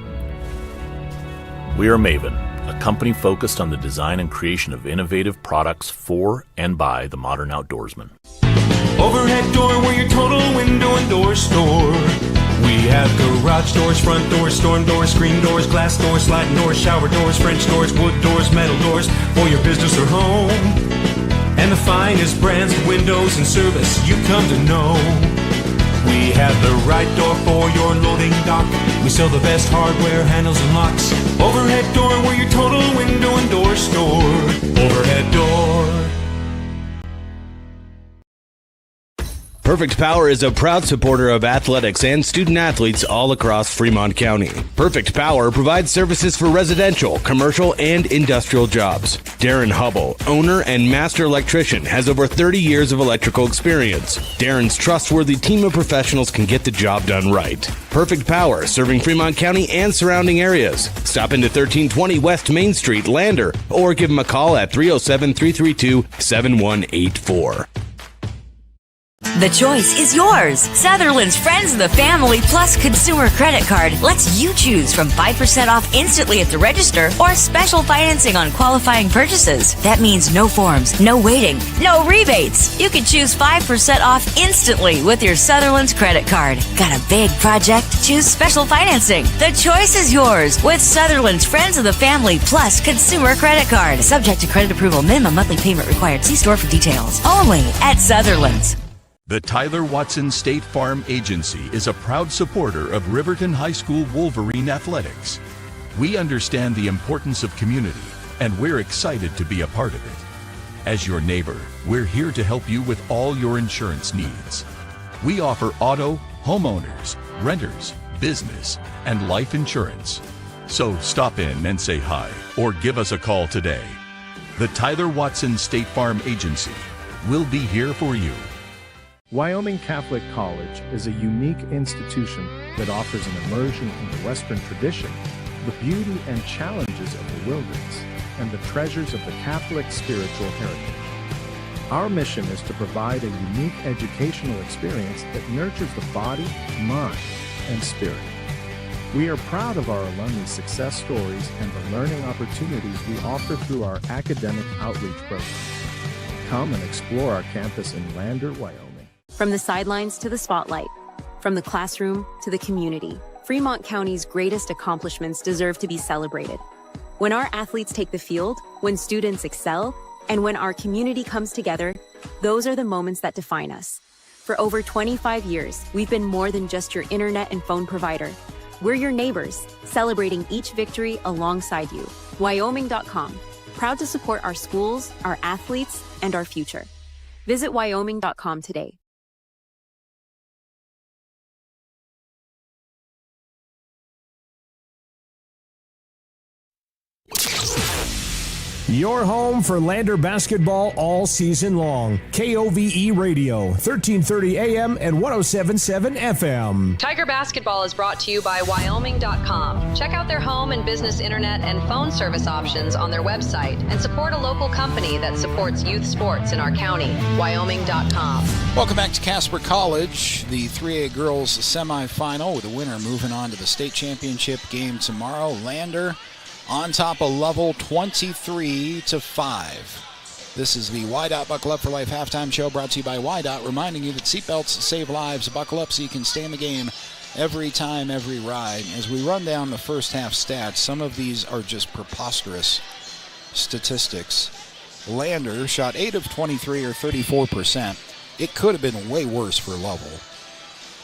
We are Maven, a company focused on the design and creation of innovative products for and by the modern outdoorsman. Overhead door, we're your total window and door store. We have garage doors, front doors, storm doors, screen doors, glass doors, sliding doors, shower doors, French doors, wood doors, metal doors for your business or home. And the finest brands of windows and service you come to know. We have the right door for your loading dock. We sell the best hardware, handles, and locks. Overhead door, we're your total window and door store. Overhead door. Perfect Power is a proud supporter of athletics and student athletes all across Fremont County. Perfect Power provides services for residential, commercial, and industrial jobs. Darren Hubble, owner and master electrician, has over 30 years of electrical experience. Darren's trustworthy team of professionals can get the job done right. Perfect Power, serving Fremont County and surrounding areas. Stop into 1320 West Main Street, Lander, or give him a call at 307-332-7184. The choice is yours. Sutherland's Friends of the Family Plus Consumer Credit Card lets you choose from 5% off instantly at the register or special financing on qualifying purchases. That means no forms, no waiting, no rebates. You can choose 5% off instantly with your Sutherland's credit card. Got a big project? Choose special financing. The choice is yours with Sutherland's Friends of the Family Plus Consumer Credit Card. Subject to credit approval. Minimum monthly payment required. See store for details. Only at Sutherland's. The Tyler Watson State Farm Agency is a proud supporter of Riverton High School Wolverine athletics. We understand the importance of community, and we're excited to be a part of it. As your neighbor, we're here to help you with all your insurance needs. We offer auto, homeowners, renters, business, and life insurance. So stop in and say hi, or give us a call today. The Tyler Watson State Farm Agency will be here for you. Wyoming Catholic College is a unique institution that offers an immersion in the Western tradition, the beauty and challenges of the wilderness, and the treasures of the Catholic spiritual heritage. Our mission is to provide a unique educational experience that nurtures the body, mind, and spirit. We are proud of our alumni success stories and the learning opportunities we offer through our academic outreach program. Come and explore our campus in Lander, Wyoming. From the sidelines to the spotlight, from the classroom to the community, Fremont County's greatest accomplishments deserve to be celebrated. When our athletes take the field, when students excel, and when our community comes together, those are the moments that define us. For over 25 years, we've been more than just your internet and phone provider. We're your neighbors, celebrating each victory alongside you. Wyoming.com, proud to support our schools, our athletes, and our future. Visit Wyoming.com today. Your home for Lander basketball all season long. KOVE Radio, 1330 AM and 107.7 FM. Tiger Basketball is brought to you by Wyoming.com. Check out their home and business internet and phone service options on their website and support a local company that supports youth sports in our county. Wyoming.com. Welcome back to Casper College, the 3A girls semifinal with the winner moving on to the state championship game tomorrow. Lander on top of Lovell 23-5. This is the YDOT Buckle Up for Life halftime show brought to you by YDOT, reminding you that seatbelts save lives. Buckle up so you can stay in the game every time, every ride. As we run down the first half stats, some of these are just preposterous statistics. Lander shot 8 of 23 or 34%. It could have been way worse for Lovell.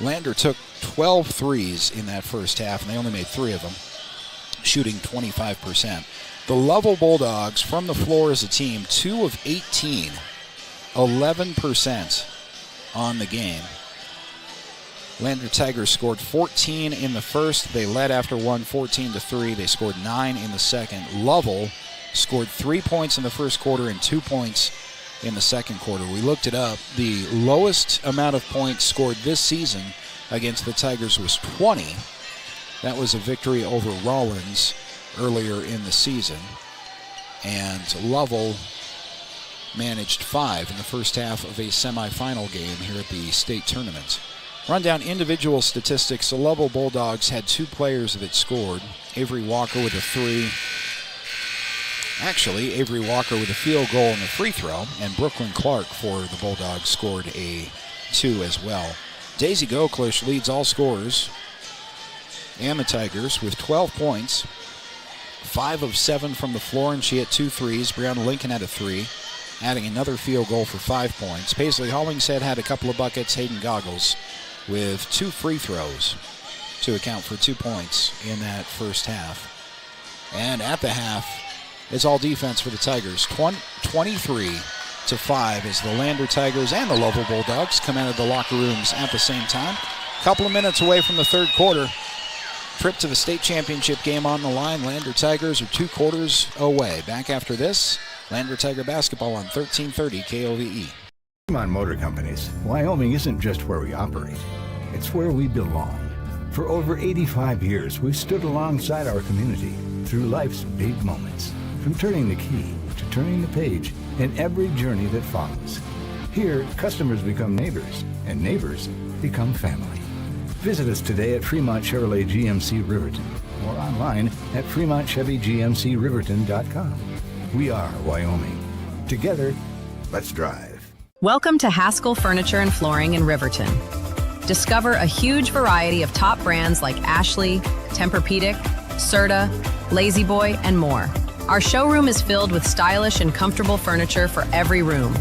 Lander took 12 threes in that first half, and they only made 3 of them. shooting 25%. The Lovell Bulldogs from the floor as a team, 2 of 18, 11% on the game. Lander Tigers scored 14 in the first. They led after one, 14-3. They scored 9 in the second. Lovell scored 3 points in the first quarter and 2 points in the second quarter. We looked it up. The lowest amount of points scored this season against the Tigers was 20. That was a victory over Rollins earlier in the season. And Lovell managed 5 in the first half of a semifinal game here at the state tournament. Run down individual statistics. The Lovell Bulldogs had 2 players that scored. Avery Walker with a 3. Actually, Avery Walker with a field goal and a free throw, and Brooklyn Clark for the Bulldogs scored a 2 as well. Daisy Goklish leads all scorers and the Tigers with 12 points, 5 of 7 from the floor, and she hit 2 threes. Brianna Lincoln had a 3, adding another field goal for 5 points. Paisley Hollingshead had a couple of buckets. Hayden Goggles with 2 free throws to account for 2 points in that first half. And at the half, it's all defense for the Tigers. 23-5 as the Lander Tigers and the Lovell Bulldogs come out of the locker rooms at the same time. Couple of minutes away from the third quarter. Trip to the state championship game on the line. Lander Tigers are 2 quarters away. Back after this, Lander Tiger basketball on 1330 KOVE. Fremont Motor Companies, Wyoming isn't just where we operate. It's where we belong. For over 85 years, we've stood alongside our community through life's big moments. From turning the key to turning the page in every journey that follows. Here, customers become neighbors, and neighbors become family. Visit us today at Fremont Chevrolet GMC Riverton or online at FremontChevyGMCRiverton.com. We are Wyoming. Together, let's drive. Welcome to Haskell Furniture and Flooring in Riverton. Discover a huge variety of top brands like Ashley, Tempur-Pedic, Serta, Lazy Boy, and more. Our showroom is filled with stylish and comfortable furniture for every room.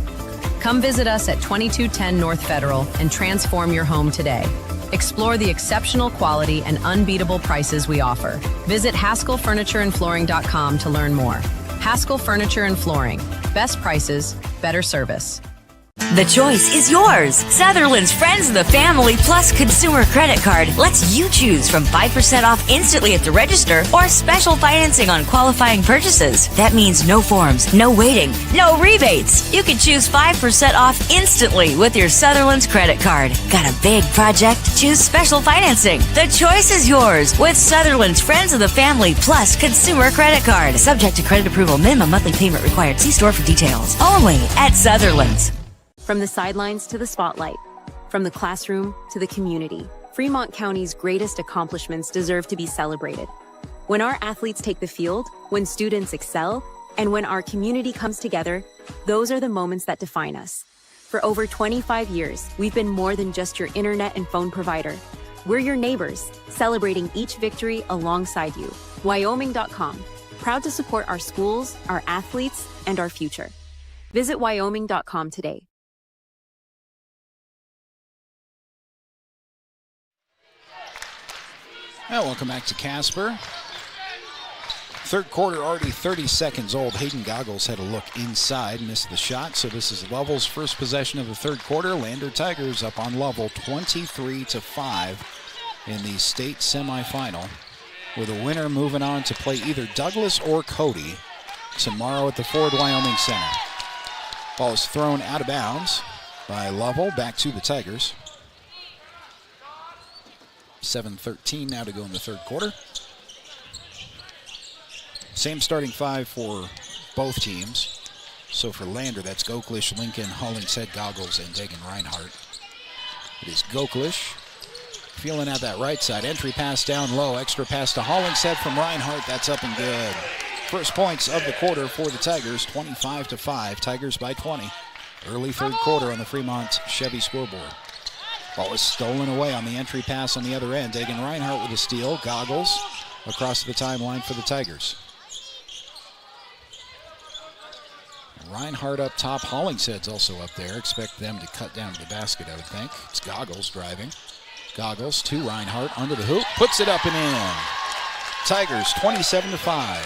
Come visit us at 2210 North Federal and transform your home today. Explore the exceptional quality and unbeatable prices we offer. Visit HaskellFurnitureandFlooring.com to learn more. Haskell Furniture and Flooring. Best prices, better service. The choice is yours. Sutherland's Friends of the Family Plus Consumer Credit Card lets you choose from 5% off instantly at the register or special financing on qualifying purchases. That means no forms, no waiting, no rebates. You can choose 5% off instantly with your Sutherland's credit card. Got a big project? Choose special financing. The choice is yours with Sutherland's Friends of the Family Plus Consumer Credit Card. Subject to credit approval. Minimum monthly payment required. See store for details. Only at Sutherland's. From the sidelines to the spotlight, from the classroom to the community, Fremont County's greatest accomplishments deserve to be celebrated. When our athletes take the field, when students excel, and when our community comes together, those are the moments that define us. For over 25 years, we've been more than just your internet and phone provider. We're your neighbors, celebrating each victory alongside you. Wyoming.com, proud to support our schools, our athletes, and our future. Visit Wyoming.com today. Well, welcome back to Casper. Third quarter already 30 seconds old. Hayden Goggles had a look inside, missed the shot. So this is Lovell's first possession of the third quarter. Lander Tigers up on Lovell 23-5 in the state semifinal, with a winner moving on to play either Douglas or Cody tomorrow at the Ford Wyoming Center. Ball is thrown out of bounds by Lovell, back to the Tigers. 7:13 now to go in the third quarter. Same starting 5 for both teams. So for Lander, that's Goklish, Lincoln, Hollingshead, Goggles, and Dagan Reinhardt. It is Goklish feeling at that right side. Entry pass down low. Extra pass to Hollingshead from Reinhardt. That's up and good. First points of the quarter for the Tigers, 25-5. Tigers by 20. Early third quarter on the Fremont Chevy scoreboard. Ball is stolen away on the entry pass on the other end. Dagan Reinhardt with a steal. Goggles across the timeline for the Tigers. Reinhardt up top. Hollingshead's also up there. Expect them to cut down to the basket, I would think. It's Goggles driving. Goggles to Reinhardt under the hoop. Puts it up and in. Tigers 27-5.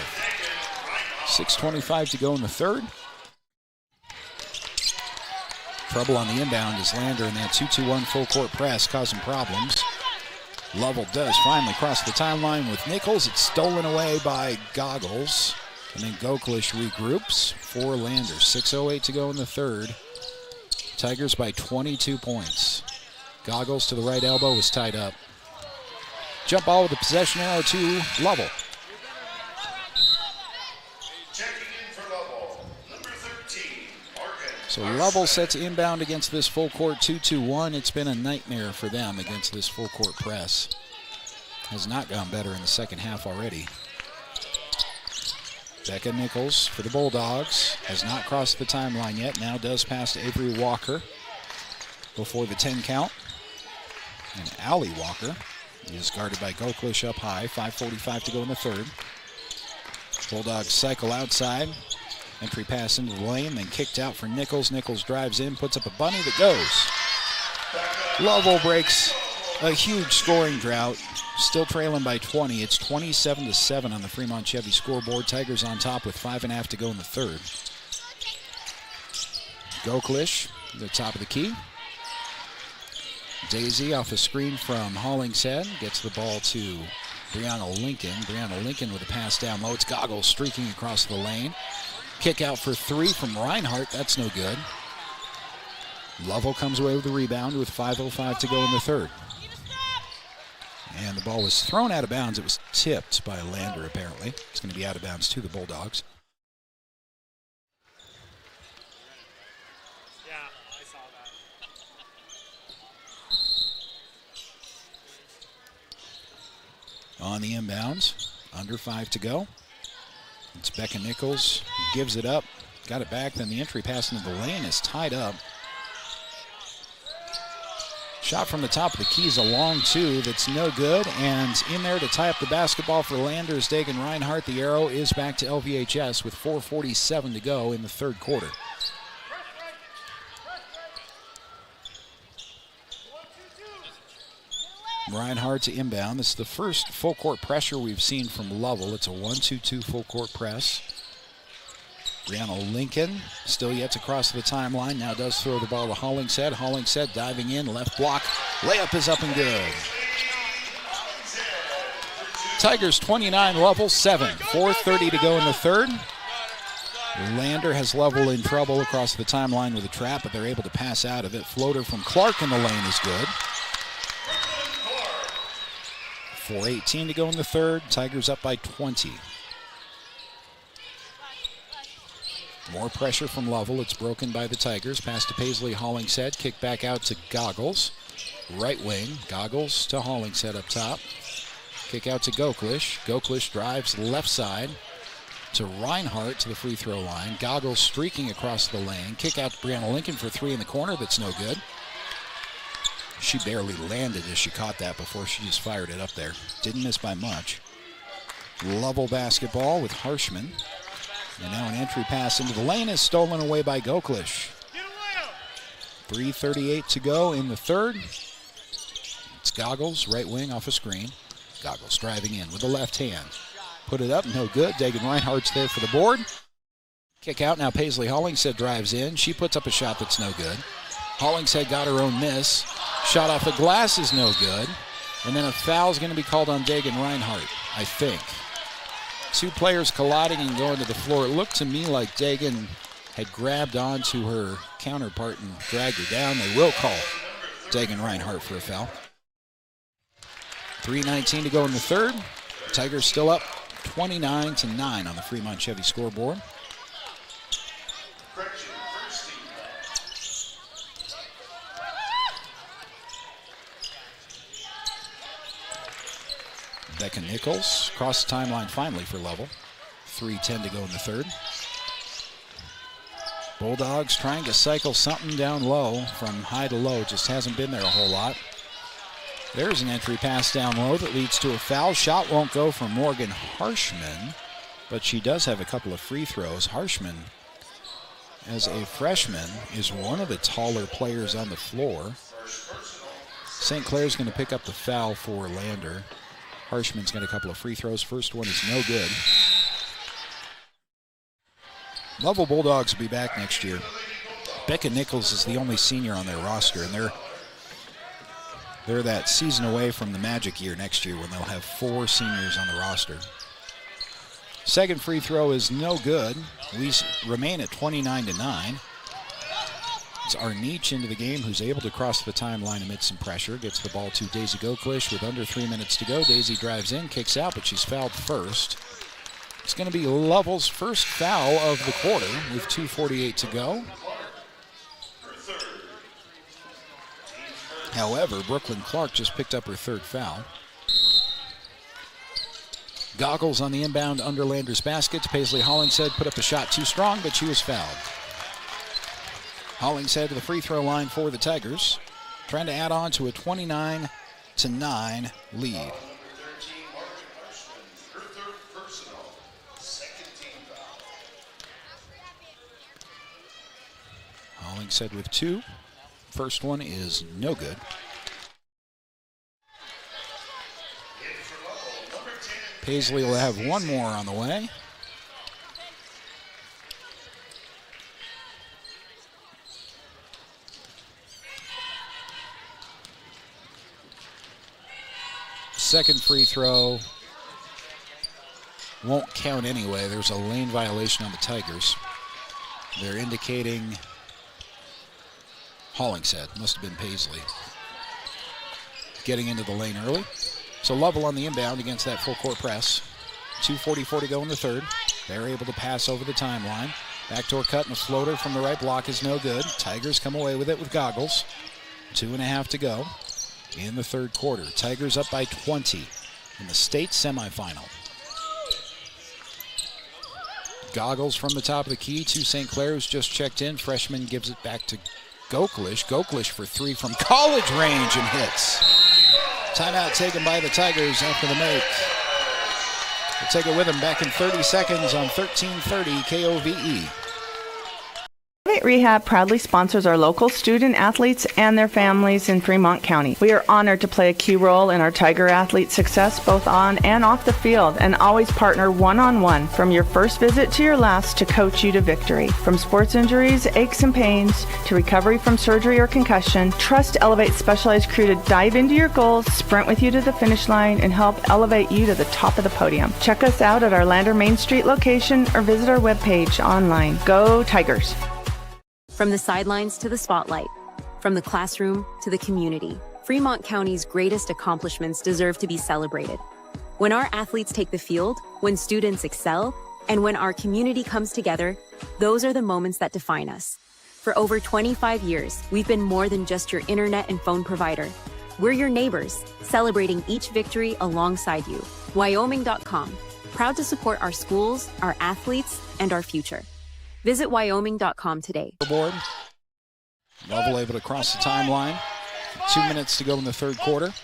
6:25 to go in the third. Trouble on the inbound is Lander in that 2-2-1 full court press causing problems. Lovell does finally cross the timeline with Nichols. It's stolen away by Goggles. And then Goklish regroups for Lander. 6:08 to go in the third. Tigers by 22 points. Goggles to the right elbow was tied up. Jump ball with the possession arrow to Lovell. So Lovell sets inbound against this full court 2-2-1. It's been a nightmare for them against this full court press. Has not gone better in the second half already. Becca Nichols for the Bulldogs. Has not crossed the timeline yet. Now does pass to Avery Walker before the 10 count. And Allie Walker is guarded by Goklish up high. 5:45 to go in the third. Bulldogs cycle outside. Entry pass into the lane, then kicked out for Nichols. Nichols drives in, puts up a bunny that goes. Lovell breaks a huge scoring drought. Still trailing by 20. It's 27-7 on the Fremont Chevy scoreboard. Tigers on top with 5.5 to go in the third. Goklish, the top of the key. Daisy off a screen from Hollingshead. Gets the ball to Brianna Lincoln. Brianna Lincoln with a pass down low. It's Goggles streaking across the lane. Kick out for three from Reinhardt. That's no good. Lovell comes away with the rebound with 5:05 to go in the third. And the ball was thrown out of bounds. It was tipped by Lander, apparently. It's going to be out of bounds to the Bulldogs. Yeah, I saw that. On the inbounds, under 5 to go. It's Becca Nichols, gives it up, got it back, then the entry pass into the lane is tied up. Shot from the top of the key is a long two that's no good, and in there to tie up the basketball for Lander is Dagan Reinhardt. The arrow is back to LVHS with 4:47 to go in the third quarter. Reinhardt to inbound. This is the first full court pressure we've seen from Lovell. It's a 1-2-2 full court press. Brianna Lincoln still yet to cross the timeline. Now does throw the ball to Hollingshead. Hollingshead diving in, left block. Layup is up and good. Tigers 29, Lovell 7. 4:30 to go in the third. Lander has Lovell in trouble across the timeline with a trap, but they're able to pass out of it. Floater from Clark in the lane is good. 4:18 to go in the third. Tigers up by 20. More pressure from Lovell. It's broken by the Tigers. Pass to Paisley Hollingshead. Kick back out to Goggles. Right wing. Goggles to Hollingshead up top. Kick out to Goklish. Goklish drives left side to Reinhardt to the free throw line. Goggles streaking across the lane. Kick out to Brianna Lincoln for three in the corner. That's no good. She barely landed as she caught that before she just fired it up there. Didn't miss by much. Lovell basketball with Harshman. And now an entry pass into the lane is stolen away by Goklish. 3:38 to go in the third. It's Goggles, right wing off a screen. Goggles driving in with the left hand. Put it up, no good. Dagan Reinhardt's there for the board. Kick out, now Paisley Hollingshead drives in. She puts up a shot that's no good. Hollingshead got her own miss. Shot off the glass is no good. And then a foul is going to be called on Dagan Reinhardt, I think. Two players colliding and going to the floor. It looked to me like Dagan had grabbed onto her counterpart and dragged her down. They will call Dagan Reinhardt for a foul. 3:19 to go in the third. Tigers still up 29-9 on the Fremont Chevy scoreboard. Becca Nichols cross the timeline finally for Lovell. 3:10 to go in the third. Bulldogs trying to cycle something down low from high to low. Just hasn't been there a whole lot. There's an entry pass down low that leads to a foul. Shot won't go from Morgan Harshman, but she does have a couple of free throws. Harshman, as a freshman, is one of the taller players on the floor. St. Clair's going to pick up the foul for Lander. Harshman's got a couple of free throws. First one is no good. Lovell Bulldogs will be back next year. Becca Nichols is the only senior on their roster, and they're that season away from the Magic year next year when they'll have 4 seniors on the roster. Second free throw is no good. We remain at 29-9. It's Arnich into the game, who's able to cross the timeline amid some pressure. Gets the ball to Daisy Goklish with under 3 minutes to go. Daisy drives in, kicks out, but she's fouled first. It's going to be Lovell's first foul of the quarter with 2:48 to go. However, Brooklyn Clark just picked up her third foul. Goggles on the inbound Underlander's basket. Paisley Hollingshead put up a shot too strong, but she was fouled. Hollingshead to the free throw line for the Tigers, trying to add on to a 29-9 lead. Hollingshead with 2. First one is no good. Paisley will have one more on the way. Second free throw won't count anyway. There's a lane violation on the Tigers. They're indicating Hollingshead. Must have been Paisley. Getting into the lane early. So Lovell on the inbound against that full court press. 2:44 to go in the third. They're able to pass over the timeline. Backdoor cut and a floater from the right block is no good. Tigers come away with it with Goggles. 2.5 to go in the third quarter. Tigers up by 20 in the state semifinal. Goggles from the top of the key to St. Clair, who's just checked in. Freshman gives it back to Goklish. Goklish for 3 from college range and hits. Timeout taken by the Tigers after the make. We'll take it with them back in 30 seconds on 1330 KOVE. Elevate Rehab proudly sponsors our local student athletes and their families in Fremont County. We are honored to play a key role in our Tiger athletes' success both on and off the field, and always partner one-on-one from your first visit to your last to coach you to victory. From sports injuries, aches and pains, to recovery from surgery or concussion, trust Elevate's specialized crew to dive into your goals, sprint with you to the finish line, and help elevate you to the top of the podium. Check us out at our Lander Main Street location or visit our webpage online. Go Tigers! From the sidelines to the spotlight, from the classroom to the community, Fremont County's greatest accomplishments deserve to be celebrated. When our athletes take the field, when students excel, and when our community comes together, those are the moments that define us. For over 25 years, we've been more than just your internet and phone provider. We're your neighbors, celebrating each victory alongside you. Wyoming.com, proud to support our schools, our athletes, and our future. Visit Wyoming.com today. Board. Lovell able to cross the timeline. 2 minutes to go in the third quarter.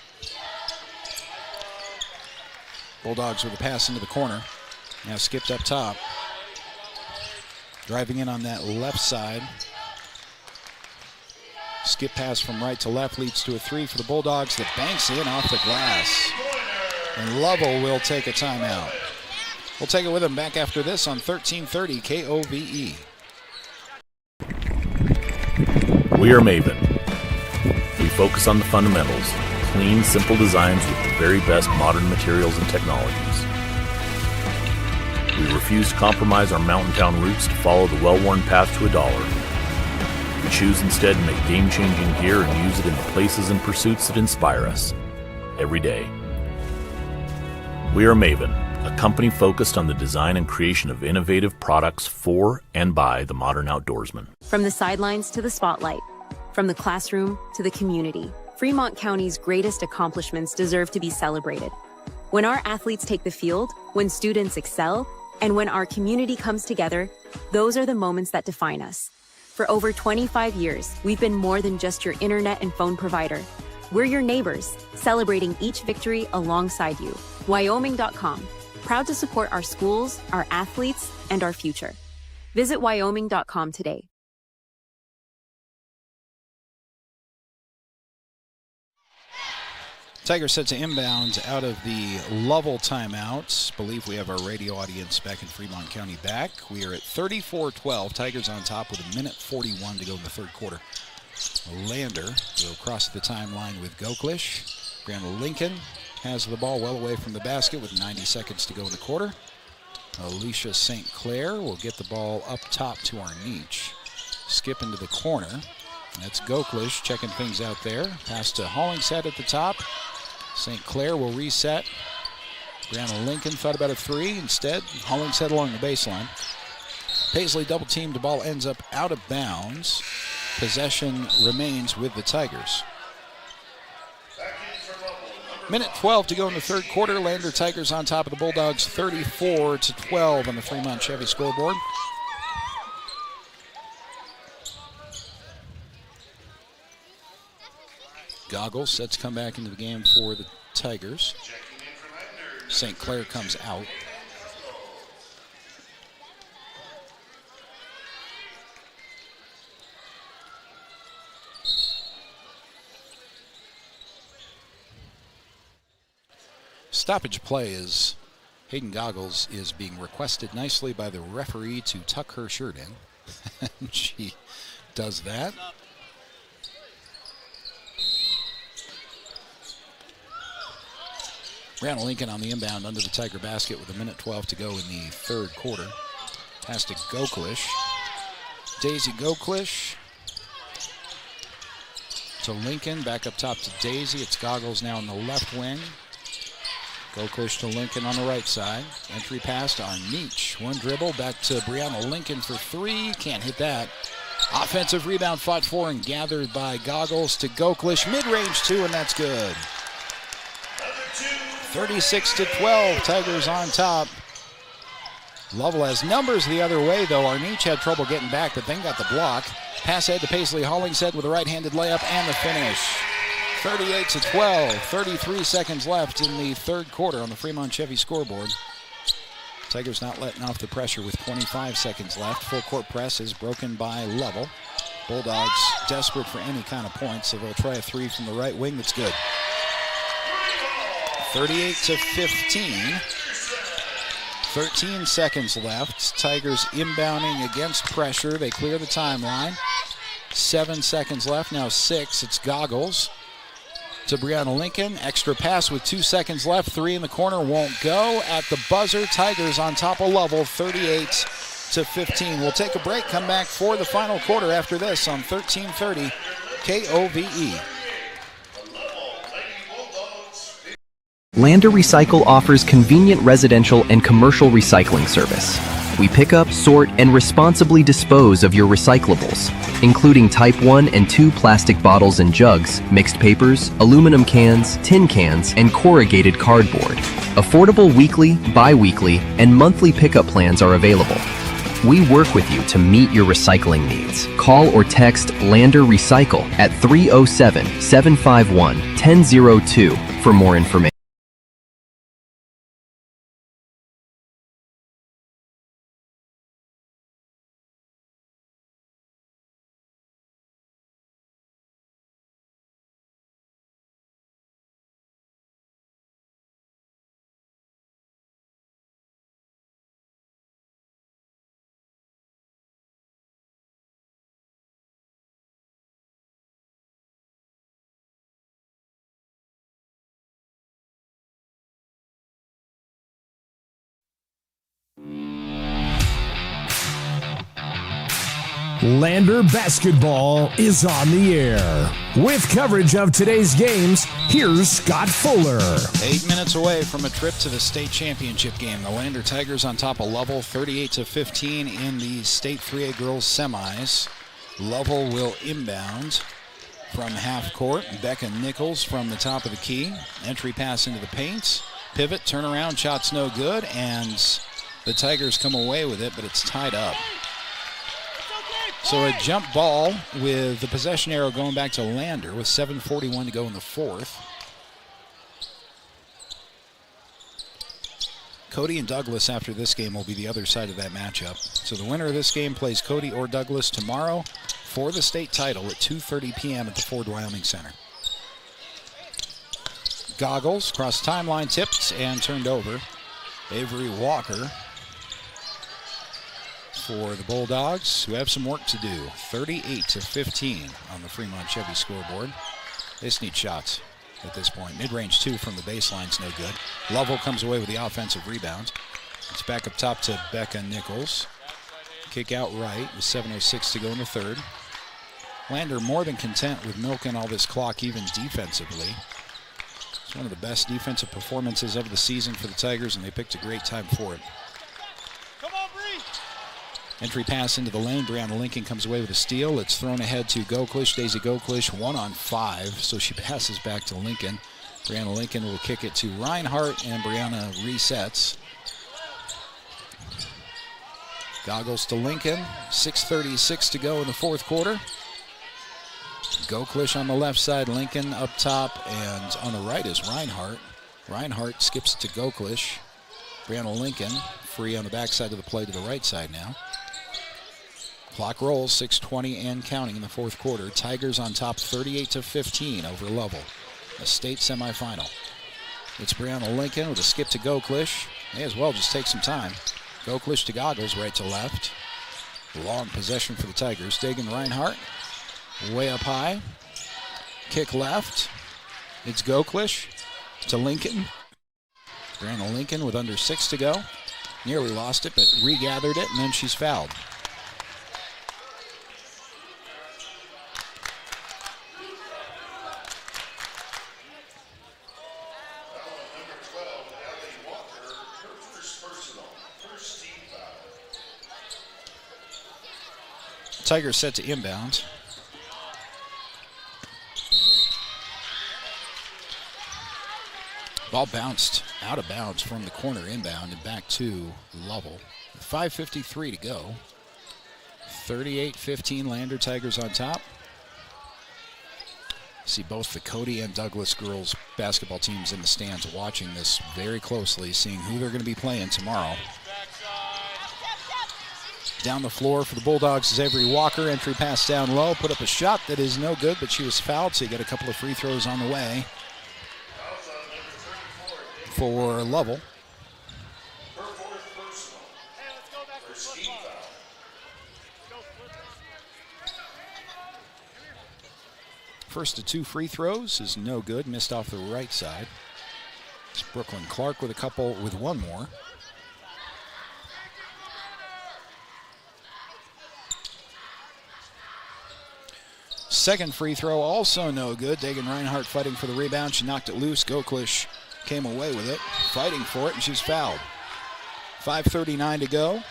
Bulldogs with a pass into the corner. Now skipped up top. Driving in on that left side. Skip pass from right to left leads to a 3 for the Bulldogs that banks in off the glass. And Lovell will take a timeout. We'll take it with them back after this on 1330 KOVE. We are Maven. We focus on the fundamentals, clean, simple designs with the very best modern materials and technologies. We refuse to compromise our mountain town roots to follow the well-worn path to $1. We choose instead to make game-changing gear and use it in the places and pursuits that inspire us every day. We are Maven, a company focused on the design and creation of innovative products for and by the modern outdoorsman. From the sidelines to the spotlight, from the classroom to the community, Fremont County's greatest accomplishments deserve to be celebrated. When our athletes take the field, when students excel, and when our community comes together, those are the moments that define us. For over 25 years, we've been more than just your internet and phone provider. We're your neighbors, celebrating each victory alongside you. Wyoming.com, proud to support our schools, our athletes, and our future. Visit Wyoming.com today. Tigers set to inbound out of the Lovell timeout. Believe we have our radio audience back in Fremont County back. We are at 34-12. Tigers on top with 1:41 to go in the third quarter. Lander will cross the timeline with Goklish. Brianna Lincoln has the ball well away from the basket with 90 seconds to go in the quarter. Alicia St. Clair will get the ball up top to Arnich. Skip into the corner. That's Goklish checking things out there. Pass to Hollingshead at the top. St. Clair will reset. Brianna Lincoln thought about a three. Instead, Hollingshead along the baseline. Paisley double teamed. The ball ends up out of bounds. Possession remains with the Tigers. 1:12 to go in the third quarter. Lander Tigers on top of the Bulldogs 34-12 on the Fremont Chevy scoreboard. Goggles set to come back into the game for the Tigers. St. Clair comes out. Stoppage play is Hayden Goggles is being requested nicely by the referee to tuck her shirt in. She does that. Brianna Lincoln on the inbound under the Tiger basket with 1:12 to go in the third quarter. Pass to Goklish. Daisy Goklish to Lincoln, back up top to Daisy. It's Goggles now in the left wing. Goklish to Lincoln on the right side. Entry pass to Arnich. One dribble, back to Brianna Lincoln for three. Can't hit that. Offensive rebound fought for and gathered by Goggles to Goklish. Mid-range two, and that's good. 36-12, Tigers on top. Lovell has numbers the other way, though. Arnich had trouble getting back, but then got the block. Pass ahead to Paisley Hollingshead with a right-handed layup and the finish. 38-12, 33 seconds left in the third quarter on the Fremont Chevy scoreboard. Tigers not letting off the pressure with 25 seconds left. Full court press is broken by Lovell. Bulldogs desperate for any kind of points, so they'll try a three from the right wing. That's good. 38-15. 13 seconds left. Tigers inbounding against pressure. They clear the timeline. 7 seconds left. Now 6. It's Goggles to Brianna Lincoln. Extra pass with 2 seconds left. Three in the corner won't go. At the buzzer, Tigers on top of Lovell, 38-15. We'll take a break. Come back for the final quarter after this on 1330 KOVE. Lander Recycle offers convenient residential and commercial recycling service. We pick up, sort, and responsibly dispose of your recyclables, including Type 1 and 2 plastic bottles and jugs, mixed papers, aluminum cans, tin cans, and corrugated cardboard. Affordable weekly, bi-weekly, and monthly pickup plans are available. We work with you to meet your recycling needs. Call or text Lander Recycle at 307-751-1002 for more information. Lander basketball is on the air. With coverage of today's games, here's Scott Fuller. 8 minutes away from a trip to the state championship game. The Lander Tigers on top of Lovell, 38-15 in the state 3A girls semis. Lovell will inbound from half court. Becca Nichols from the top of the key. Entry pass into the paint. Pivot, turnaround, shot's no good, and the Tigers come away with it, but it's tied up. So a jump ball with the possession arrow going back to Lander with 7:41 to go in the fourth. Cody and Douglas after this game will be the other side of that matchup. So the winner of this game plays Cody or Douglas tomorrow for the state title at 2:30 p.m. at the Ford Wyoming Center. Goggles across the timeline, tipped and turned over. Avery Walker for the Bulldogs, who have some work to do. 38-15 on the Fremont Chevy scoreboard. They just need shots at this point. Mid-range 2 from the baseline's no good. Lovell comes away with the offensive rebound. It's back up top to Becca Nichols. Kick out right with 7:06 to go in the third. Lander more than content with milking all this clock, even defensively. It's one of the best defensive performances of the season for the Tigers, and they picked a great time for it. Come on, Bree. Entry pass into the lane. Brianna Lincoln comes away with a steal. It's thrown ahead to Goklish. Daisy Goklish 1-on-5, so she passes back to Lincoln. Brianna Lincoln will kick it to Reinhardt, and Brianna resets. Goggles to Lincoln. 6:36 to go in the fourth quarter. Goklish on the left side, Lincoln up top, and on the right is Reinhardt. Reinhardt skips to Goklish. Brianna Lincoln free on the backside of the play to the right side now. Clock rolls, 6:20 and counting in the fourth quarter. Tigers on top 38-15 over Lovell. A state semifinal. It's Brianna Lincoln with a skip to Goklish. May as well just take some time. Goklish to Goggles, right to left. Long possession for the Tigers. Dagan Reinhardt way up high. Kick left. It's Goklish to Lincoln. Brianna Lincoln with under 6 to go. Nearly lost it, but regathered it, and then she's fouled. Tigers set to inbound. Ball bounced out of bounds from the corner inbound and back to Lovell. 5:53 to go. 38-15 Lander Tigers on top. See both the Cody and Douglas girls basketball teams in the stands watching this very closely, seeing who they're going to be playing tomorrow. Down the floor for the Bulldogs is Avery Walker. Entry pass down low, put up a shot that is no good, but she was fouled, so you got a couple of free throws on the way for Lovell. First of 2 free throws is no good, missed off the right side. It's Brooklyn Clark with one more. Second free throw also no good. Dagan Reinhardt fighting for the rebound. She knocked it loose. Goklish came away with it, fighting for it, and she's fouled. 5:39 to go.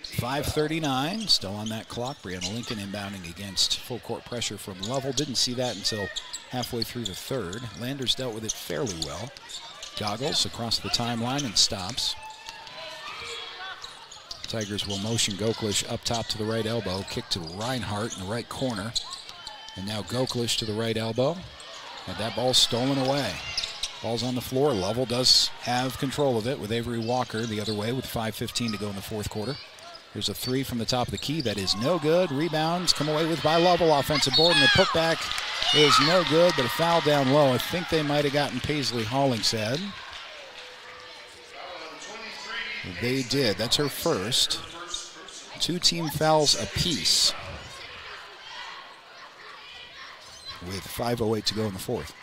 .539, still on that clock. Brianna Lincoln inbounding against full court pressure from Lovell. Didn't see that until halfway through the third. Landers dealt with it fairly well. Goggles across the timeline and stops. Tigers will motion Goklish up top to the right elbow. Kick to Reinhardt in the right corner. And now Goklish to the right elbow. And that ball stolen away. Ball's on the floor. Lovell does have control of it with Avery Walker the other way with 5:15 to go in the fourth quarter. Here's a 3 from the top of the key. That is no good. Rebounds come away with by Lovell. Offensive board, and the putback is no good, but a foul down low. I think they might have gotten Paisley Hollingshead. They did. That's her first. 2 team fouls apiece with 5:08 to go in the fourth.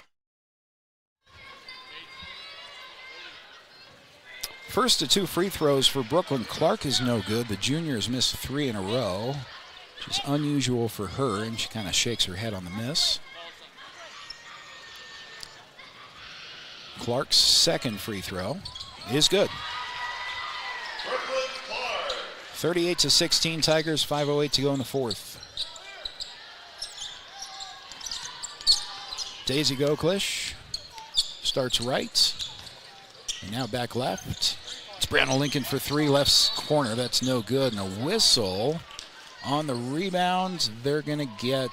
First of 2 free throws for Brooklyn Clark is no good. The junior has missed 3 in a row, which is unusual for her, and she kind of shakes her head on the miss. Clark's second free throw is good. 38-16 Tigers, 5:08 to go in the fourth. Daisy Goklish starts right. And now back left. It's Brianna Lincoln for 3, left corner. That's no good. And a whistle on the rebound. They're going to get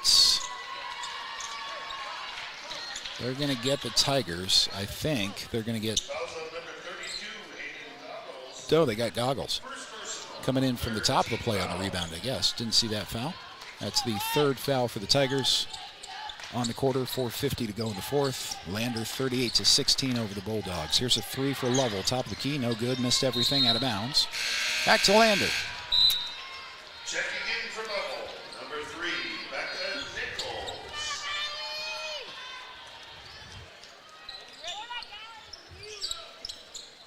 the Tigers. I think they're going to get. Oh, they got Goggles. coming in from the top of the play on the rebound, I guess. Didn't see that foul. That's the third foul for the Tigers on the quarter. 4:50 to go in the fourth. Lander 38-16 over the Bulldogs. Here's a three for Lovell. Top of the key, no good. Missed everything, out of bounds. Back to Lander. Checking in for Lovell, number 3, Becca Nichols.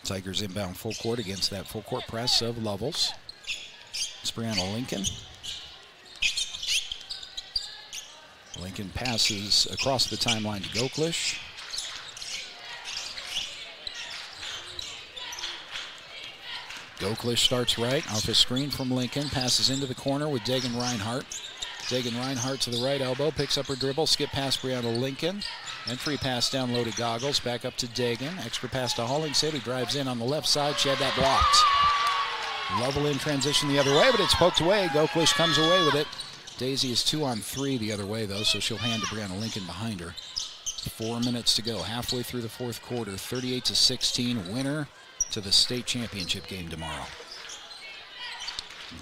Tigers inbound full court against that full court press of Lovell's. It's Brianna Lincoln. Lincoln passes across the timeline to Goklish. Goklish starts right, off a screen from Lincoln, passes into the corner with Dagan Reinhardt. Dagan Reinhardt to the right elbow, picks up her dribble, skip past Brianna Lincoln. Entry pass down low to Goggles, back up to Dagan. Extra pass to Hollingshead, who drives in on the left side. She had that blocked. Lovell in transition the other way, but it's poked away. Goklish comes away with it. Daisy is 2 on 3 the other way, though, so she'll hand to Brianna Lincoln behind her. 4 minutes to go, halfway through the fourth quarter. 38-16, winner to the state championship game tomorrow.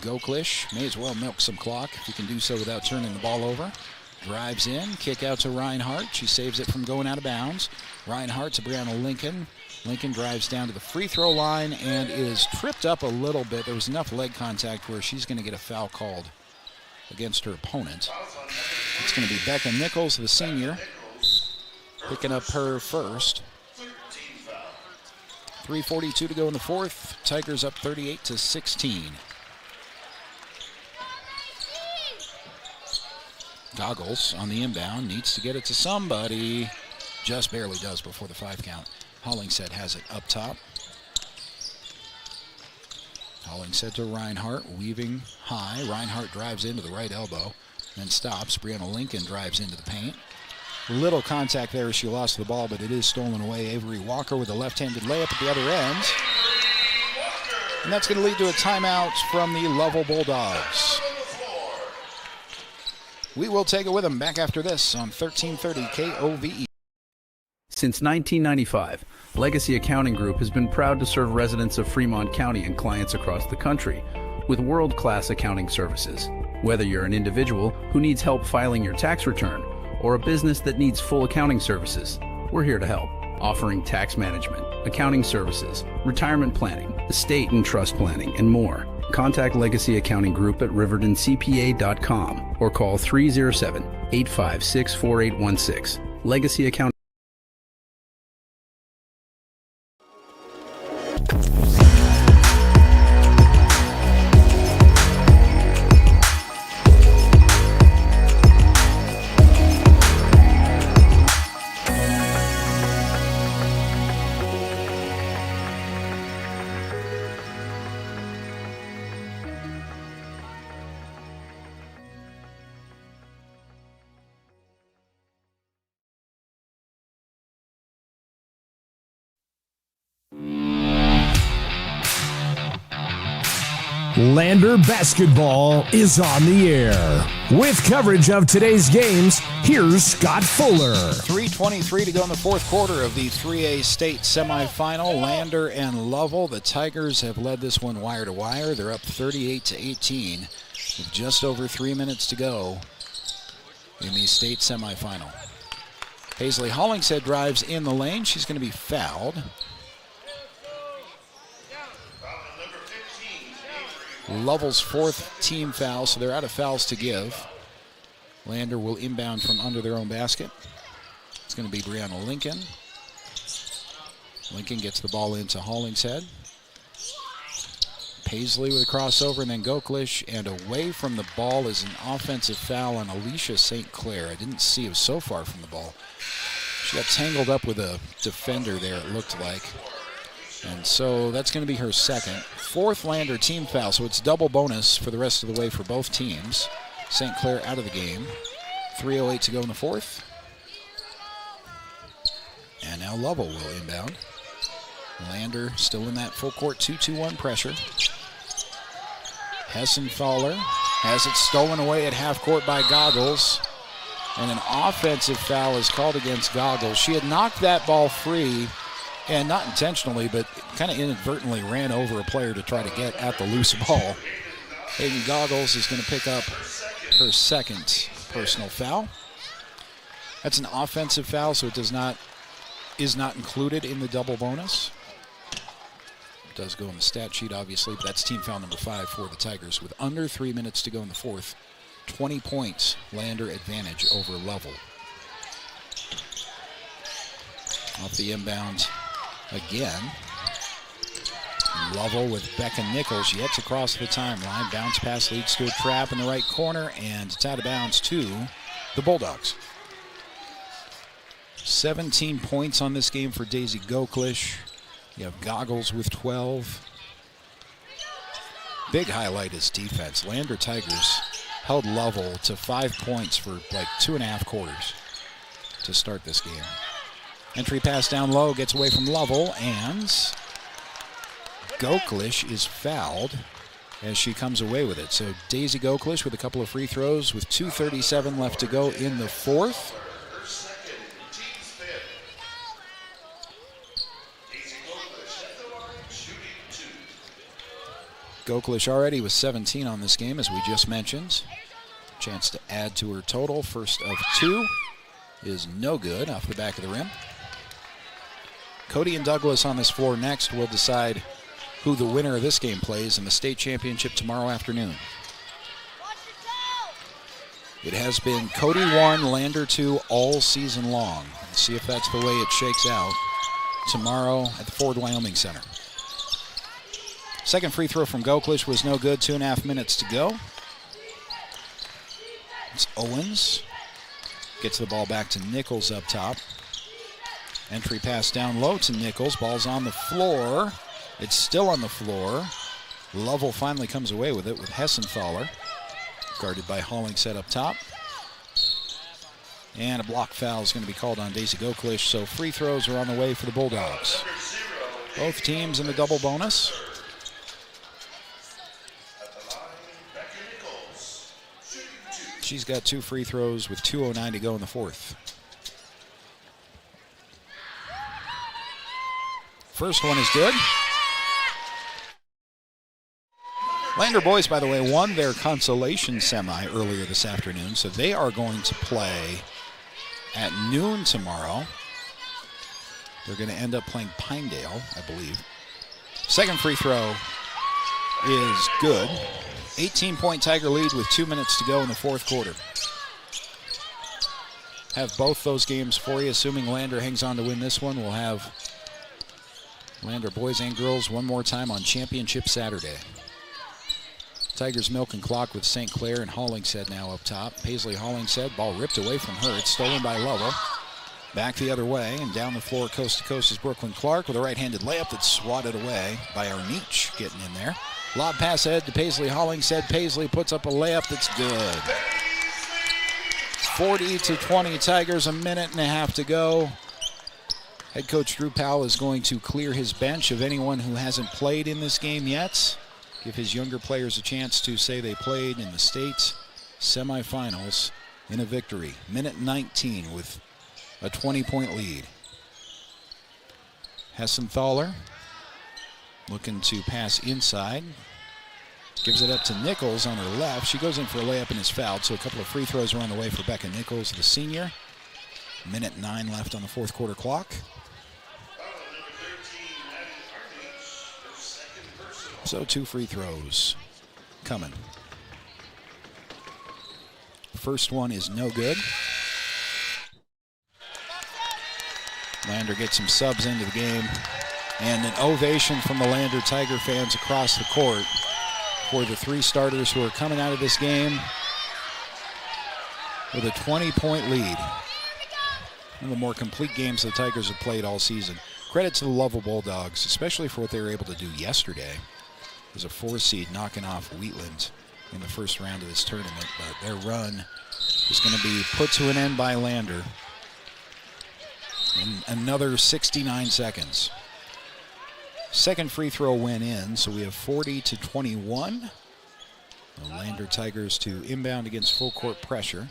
Goklish may as well milk some clock if you can do so without turning the ball over. Drives in, kick out to Reinhardt. She saves it from going out of bounds. Reinhardt to Brianna Lincoln. Lincoln drives down to the free throw line and is tripped up a little bit. There was enough leg contact where she's going to get a foul called against her opponent. It's going to be Becca Nichols, the senior, picking up her first. 3:42 to go in the fourth. Tigers up 38-16. Goggles on the inbound, needs to get it to somebody. Just barely does before the 5 count. Hollingshead has it up top. Hollingshead to Reinhardt, weaving high. Reinhardt drives into the right elbow, then stops. Brianna Lincoln drives into the paint. Little contact there as she lost the ball, but it is stolen away. Avery Walker with a left-handed layup at the other end. And that's going to lead to a timeout from the Lovell Bulldogs. We will take it with them back after this on 1330 KOVE. Since 1995, Legacy Accounting Group has been proud to serve residents of Fremont County and clients across the country with world-class accounting services. Whether you're an individual who needs help filing your tax return or a business that needs full accounting services, we're here to help, offering tax management, accounting services, retirement planning, estate and trust planning, and more. Contact Legacy Accounting Group at rivertoncpa.com or call 307-856-4816. Legacy Accounting. Lander basketball is on the air. With coverage of today's games, here's Scott Fuller. 3:23 to go in the fourth quarter of the 3A state semifinal. Lander and Lovell. The Tigers have led this one wire to wire. They're up 38-18 with just over 3 minutes to go in the state semifinal. Paisley Hollingshead drives in the lane. She's going to be fouled. Lovell's fourth team foul, so they're out of fouls to give. Lander will inbound from under their own basket. It's going to be Brianna Lincoln. Lincoln gets the ball into Hollingshead. Paisley with a crossover, and then Goklish, and away from the ball is an offensive foul on Alicia St. Clair. I didn't see, it was so far from the ball. She got tangled up with a defender there, it looked like. And so that's going to be her second. Fourth Lander team foul, so it's double bonus for the rest of the way for both teams. St. Clair out of the game. 3:08 to go in the fourth. And now Lovell will inbound. Lander still in that full court 2-2-1 pressure. Hessenthaler has it stolen away at half court by Goggles. And an offensive foul is called against Goggles. She had knocked that ball free And not intentionally, but kind of inadvertently ran over a player to try to get at the loose ball. Hayden Goggles is going to pick up her second personal foul. That's an offensive foul, so it is not included in the double bonus. It does go in the stat sheet, obviously, but that's team foul number 5 for the Tigers. With under 3 minutes to go in the fourth, 20 points Lander advantage over Lovell. Off the inbound again. Lovell with Becca Nichols yet to cross the timeline. Bounce pass leads to a trap in the right corner, and it's out of bounds to the Bulldogs. 17 points on this game for Daisy Goklish. You have Goggles with 12. Big highlight is defense. Lander Tigers held Lovell to 5 points for like 2.5 quarters to start this game. Entry pass down low, gets away from Lovell, and Goklish is fouled as she comes away with it. So Daisy Goklish with a couple of free throws with 2:37 left to go in the fourth. Goklish already with 17 on this game, as we just mentioned. Chance to add to her total. First of 2 is no good off the back of the rim. Cody and Douglas on this floor next will decide who the winner of this game plays in the state championship tomorrow afternoon. It has been Cody 1, Lander 2 all season long. Let's see if that's the way it shakes out tomorrow at the Ford Wyoming Center. Second free throw from Goklish was no good. 2.5 minutes to go. It's Owens. Gets the ball back to Nichols up top. Entry pass down low to Nichols. Ball's on the floor. It's still on the floor. Lovell finally comes away with it with Hessenthaler. Guarded by Hollingshead up top. And a block foul is going to be called on Daisy Goklish. So free throws are on the way for the Bulldogs. Both teams in the double bonus. She's got 2 free throws with 2:09 to go in the fourth. First one is good. Lander boys, by the way, won their consolation semi earlier this afternoon, so they are going to play at noon tomorrow. They're going to end up playing Pinedale, I believe. Second free throw is good. 18-point Tiger lead with 2 minutes to go in the fourth quarter. Have both those games for you, assuming Lander hangs on to win this one. We'll have Lander boys and girls one more time on Championship Saturday. Tigers milk and clock with St. Clair and Hollingshead now up top. Paisley Hollingshead, ball ripped away from her. It's stolen by Lovell. Back the other way, and down the floor coast to coast is Brooklyn Clark with a right-handed layup that's swatted away by Arnich getting in there. Lob pass ahead to Paisley Hollingshead. Paisley puts up a layup that's good. 40-20 Tigers, 1.5 minutes to go. Head coach Drew Powell is going to clear his bench of anyone who hasn't played in this game yet. Give his younger players a chance to say they played in the state semifinals in a victory. 1:19 with a 20-point lead. Hessenthaler looking to pass inside. Gives it up to Nichols on her left. She goes in for a layup and is fouled, so a couple of free throws are on the way for Becca Nichols, the senior. 1:09 left on the fourth quarter clock. So 2 free throws coming. First one is no good. Lander gets some subs into the game. And an ovation from the Lander Tiger fans across the court for the 3 starters who are coming out of this game with a 20-point lead. One of the more complete games the Tigers have played all season. Credit to the Lovell Bulldogs, especially for what they were able to do yesterday. It was a 4 seed knocking off Wheatland in the first round of this tournament, but their run is going to be put to an end by Lander in another 69 seconds. Second free throw went in, so we have 40-21. The Lander Tigers to inbound against full court pressure.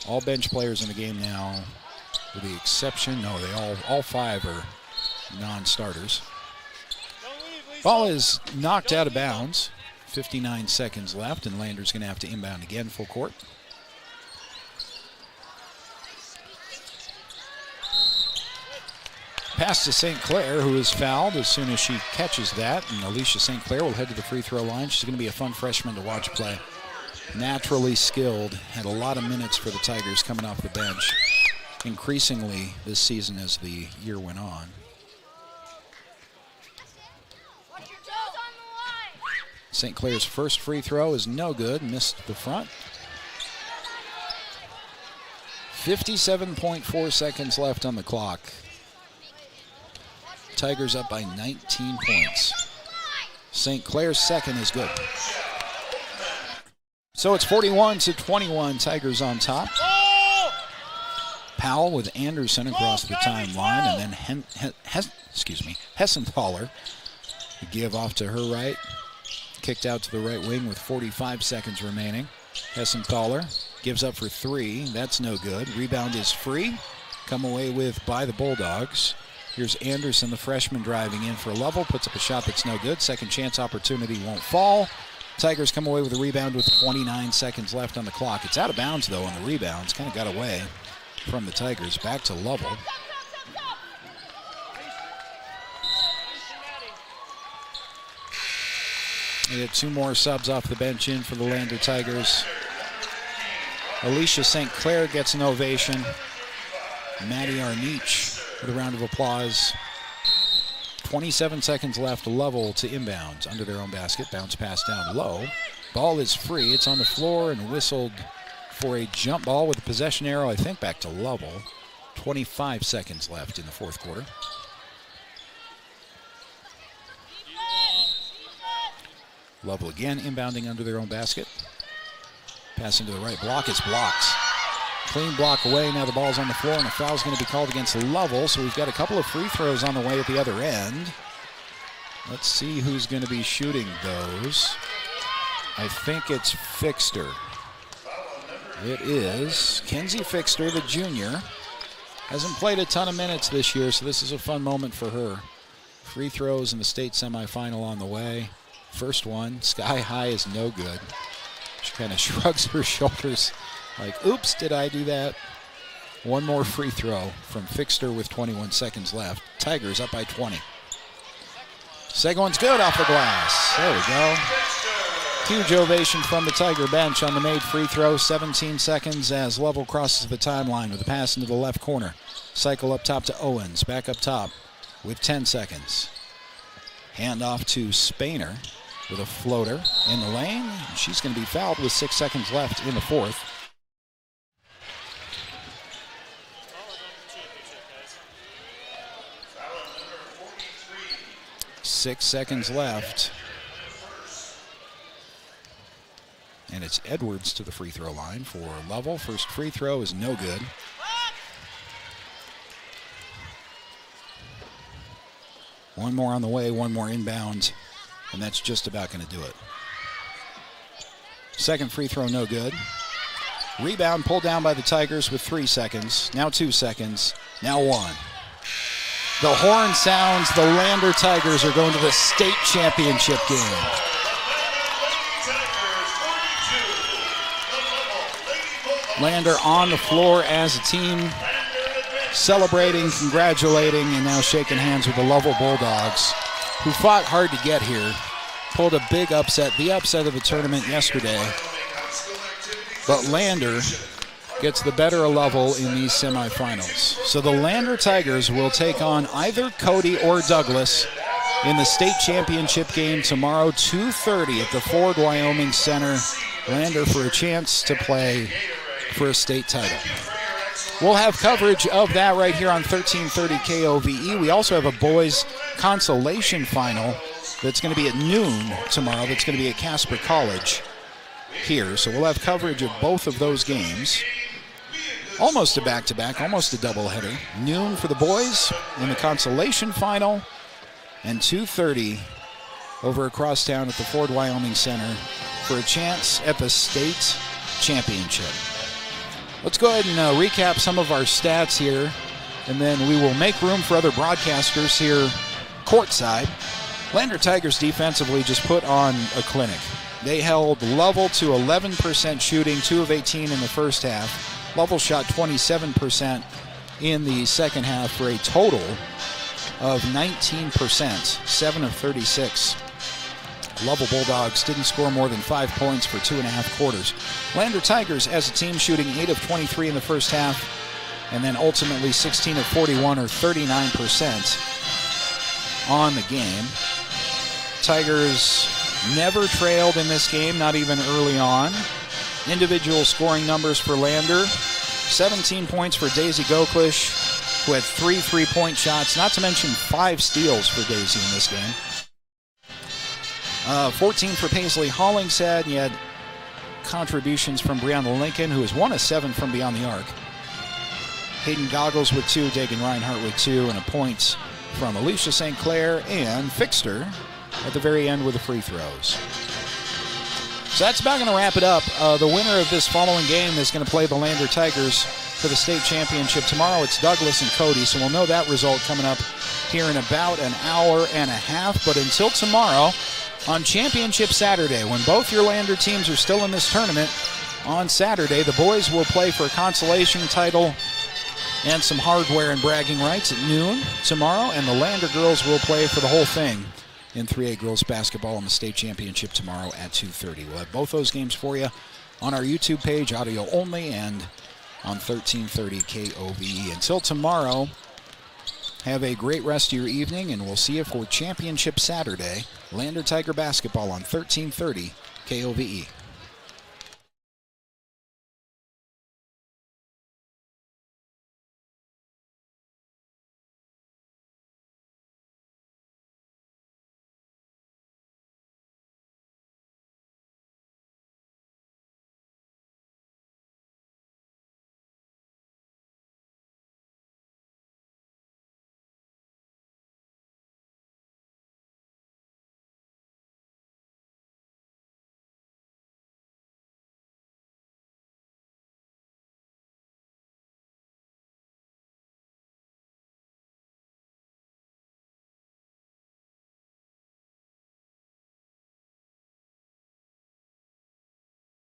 All bench players in the game now, with the exception, no, they all 5 are non-starters. Ball is knocked out of bounds. 59 seconds left, and Lander's going to have to inbound again full court. Pass to St. Clair, who is fouled as soon as she catches that, and Alicia St. Clair will head to the free throw line. She's going to be a fun freshman to watch play. Naturally skilled, had a lot of minutes for the Tigers coming off the bench, increasingly this season as the year went on. St. Clair's first free throw is no good, missed the front. 57.4 seconds left on the clock. Tigers up by 19 points. St. Clair's second is good. So it's 41-21, Tigers on top. Powell with Anderson across the timeline, and then Hessenthaler. The give off to her right. Kicked out to the right wing with 45 seconds remaining. Hessenthaler gives up for 3. That's no good. Rebound is free. Come away with by the Bulldogs. Here's Anderson, the freshman, driving in for Lovell. Puts up a shot that's no good. Second chance opportunity won't fall. Tigers come away with a rebound with 29 seconds left on the clock. It's out of bounds, though, on the rebounds. Kind of got away from the Tigers. Back to Lovell. We had 2 more subs off the bench in for the Lander Tigers. Alicia St. Clair gets an ovation. Maddie Arnich with a round of applause. 27 seconds left. Lovell to inbound under their own basket. Bounce pass down low. Ball is free. It's on the floor and whistled for a jump ball with a possession arrow, I think, back to Lovell. 25 seconds left in the fourth quarter. Lovell again inbounding under their own basket. Passing to the right block. It's blocked. Clean block away. Now the ball's on the floor, and a foul's going to be called against Lovell. So we've got a couple of free throws on the way at the other end. Let's see who's going to be shooting those. I think it's Fixter. It is Kenzie Fixter, the junior. Hasn't played a ton of minutes this year, so this is a fun moment for her. Free throws in the state semifinal on the way. First one, sky high, is no good. She kind of shrugs her shoulders like, oops, did I do that? One more free throw from Fixter with 21 seconds left. Tigers up by 20. Second one's good off the glass. There we go. Huge ovation from the Tiger bench on the made free throw. 17 seconds as Lovell crosses the timeline with a pass into the left corner. Cycle up top to Owens. Back up top with 10 seconds. Hand off to Spainer with a floater in the lane. She's going to be fouled with 6 seconds left in the fourth. Six seconds left. And it's Edwards to the free throw line for Lovell. First free throw is no good. One more on the way, one more inbound, and that's just about going to do it. Second free throw, no good. Rebound pulled down by the Tigers with 3 seconds. Now 2 seconds. Now 1. The horn sounds. The Lander Tigers are going to the state championship game. Lander on the floor as a team, celebrating, congratulating, and now shaking hands with the Lovell Bulldogs, who fought hard to get here. Pulled a big upset, the upset of the tournament yesterday. But Lander gets the better of Lovell in these semifinals. So the Lander Tigers will take on either Cody or Douglas in the state championship game tomorrow, 2:30 at the Ford Wyoming Center. Lander for a chance to play for a state title. We'll have coverage of that right here on 1330 KOVE. We also have a boys consolation final that's going to be at noon tomorrow. That's going to be at Casper College here. So we'll have coverage of both of those games. Almost a back-to-back, almost a doubleheader. Noon for the boys in the consolation final, and 2:30 over across town at the Ford Wyoming Center for a chance at the state championship. Let's go ahead and recap some of our stats here, and then we will make room for other broadcasters here courtside. Lander Tigers defensively just put on a clinic. They held Lovell to 11% shooting, 2 of 18 in the first half. Lovell shot 27% in the second half for a total of 19%, 7 of 36. Lovell Bulldogs didn't score more than 5 points for 2.5 quarters. Lander Tigers as a team shooting 8 of 23 in the first half, and then ultimately 16 of 41 or 39% on the game. Tigers never trailed in this game, not even early on. Individual scoring numbers for Lander: 17 points for Daisy Goklish, who had 3 3-point shots, not to mention 5 steals for Daisy in this game. 14 for Paisley Hollingshead, and you had contributions from Brianna Lincoln, who is 1 of 7 from beyond the arc. Hayden Goggles with 2, Dagan Reinhart with 2, and a point from Alicia St. Clair, and Fixter at the very end with the free throws. So that's about going to wrap it up. The winner of this following game is going to play the Lander Tigers for the state championship. Tomorrow it's Douglas and Cody, so we'll know that result coming up here in about an hour and a half. But until tomorrow, on Championship Saturday, when both your Lander teams are still in this tournament, on Saturday, the boys will play for a consolation title and some hardware and bragging rights at noon tomorrow, and the Lander girls will play for the whole thing in 3A girls basketball in the state championship tomorrow at 2:30. We'll have both those games for you on our YouTube page, audio only, and on 1330 KOVE. Until tomorrow, have a great rest of your evening, and we'll see you for Championship Saturday, Lander Tiger basketball on 1330 KOVE.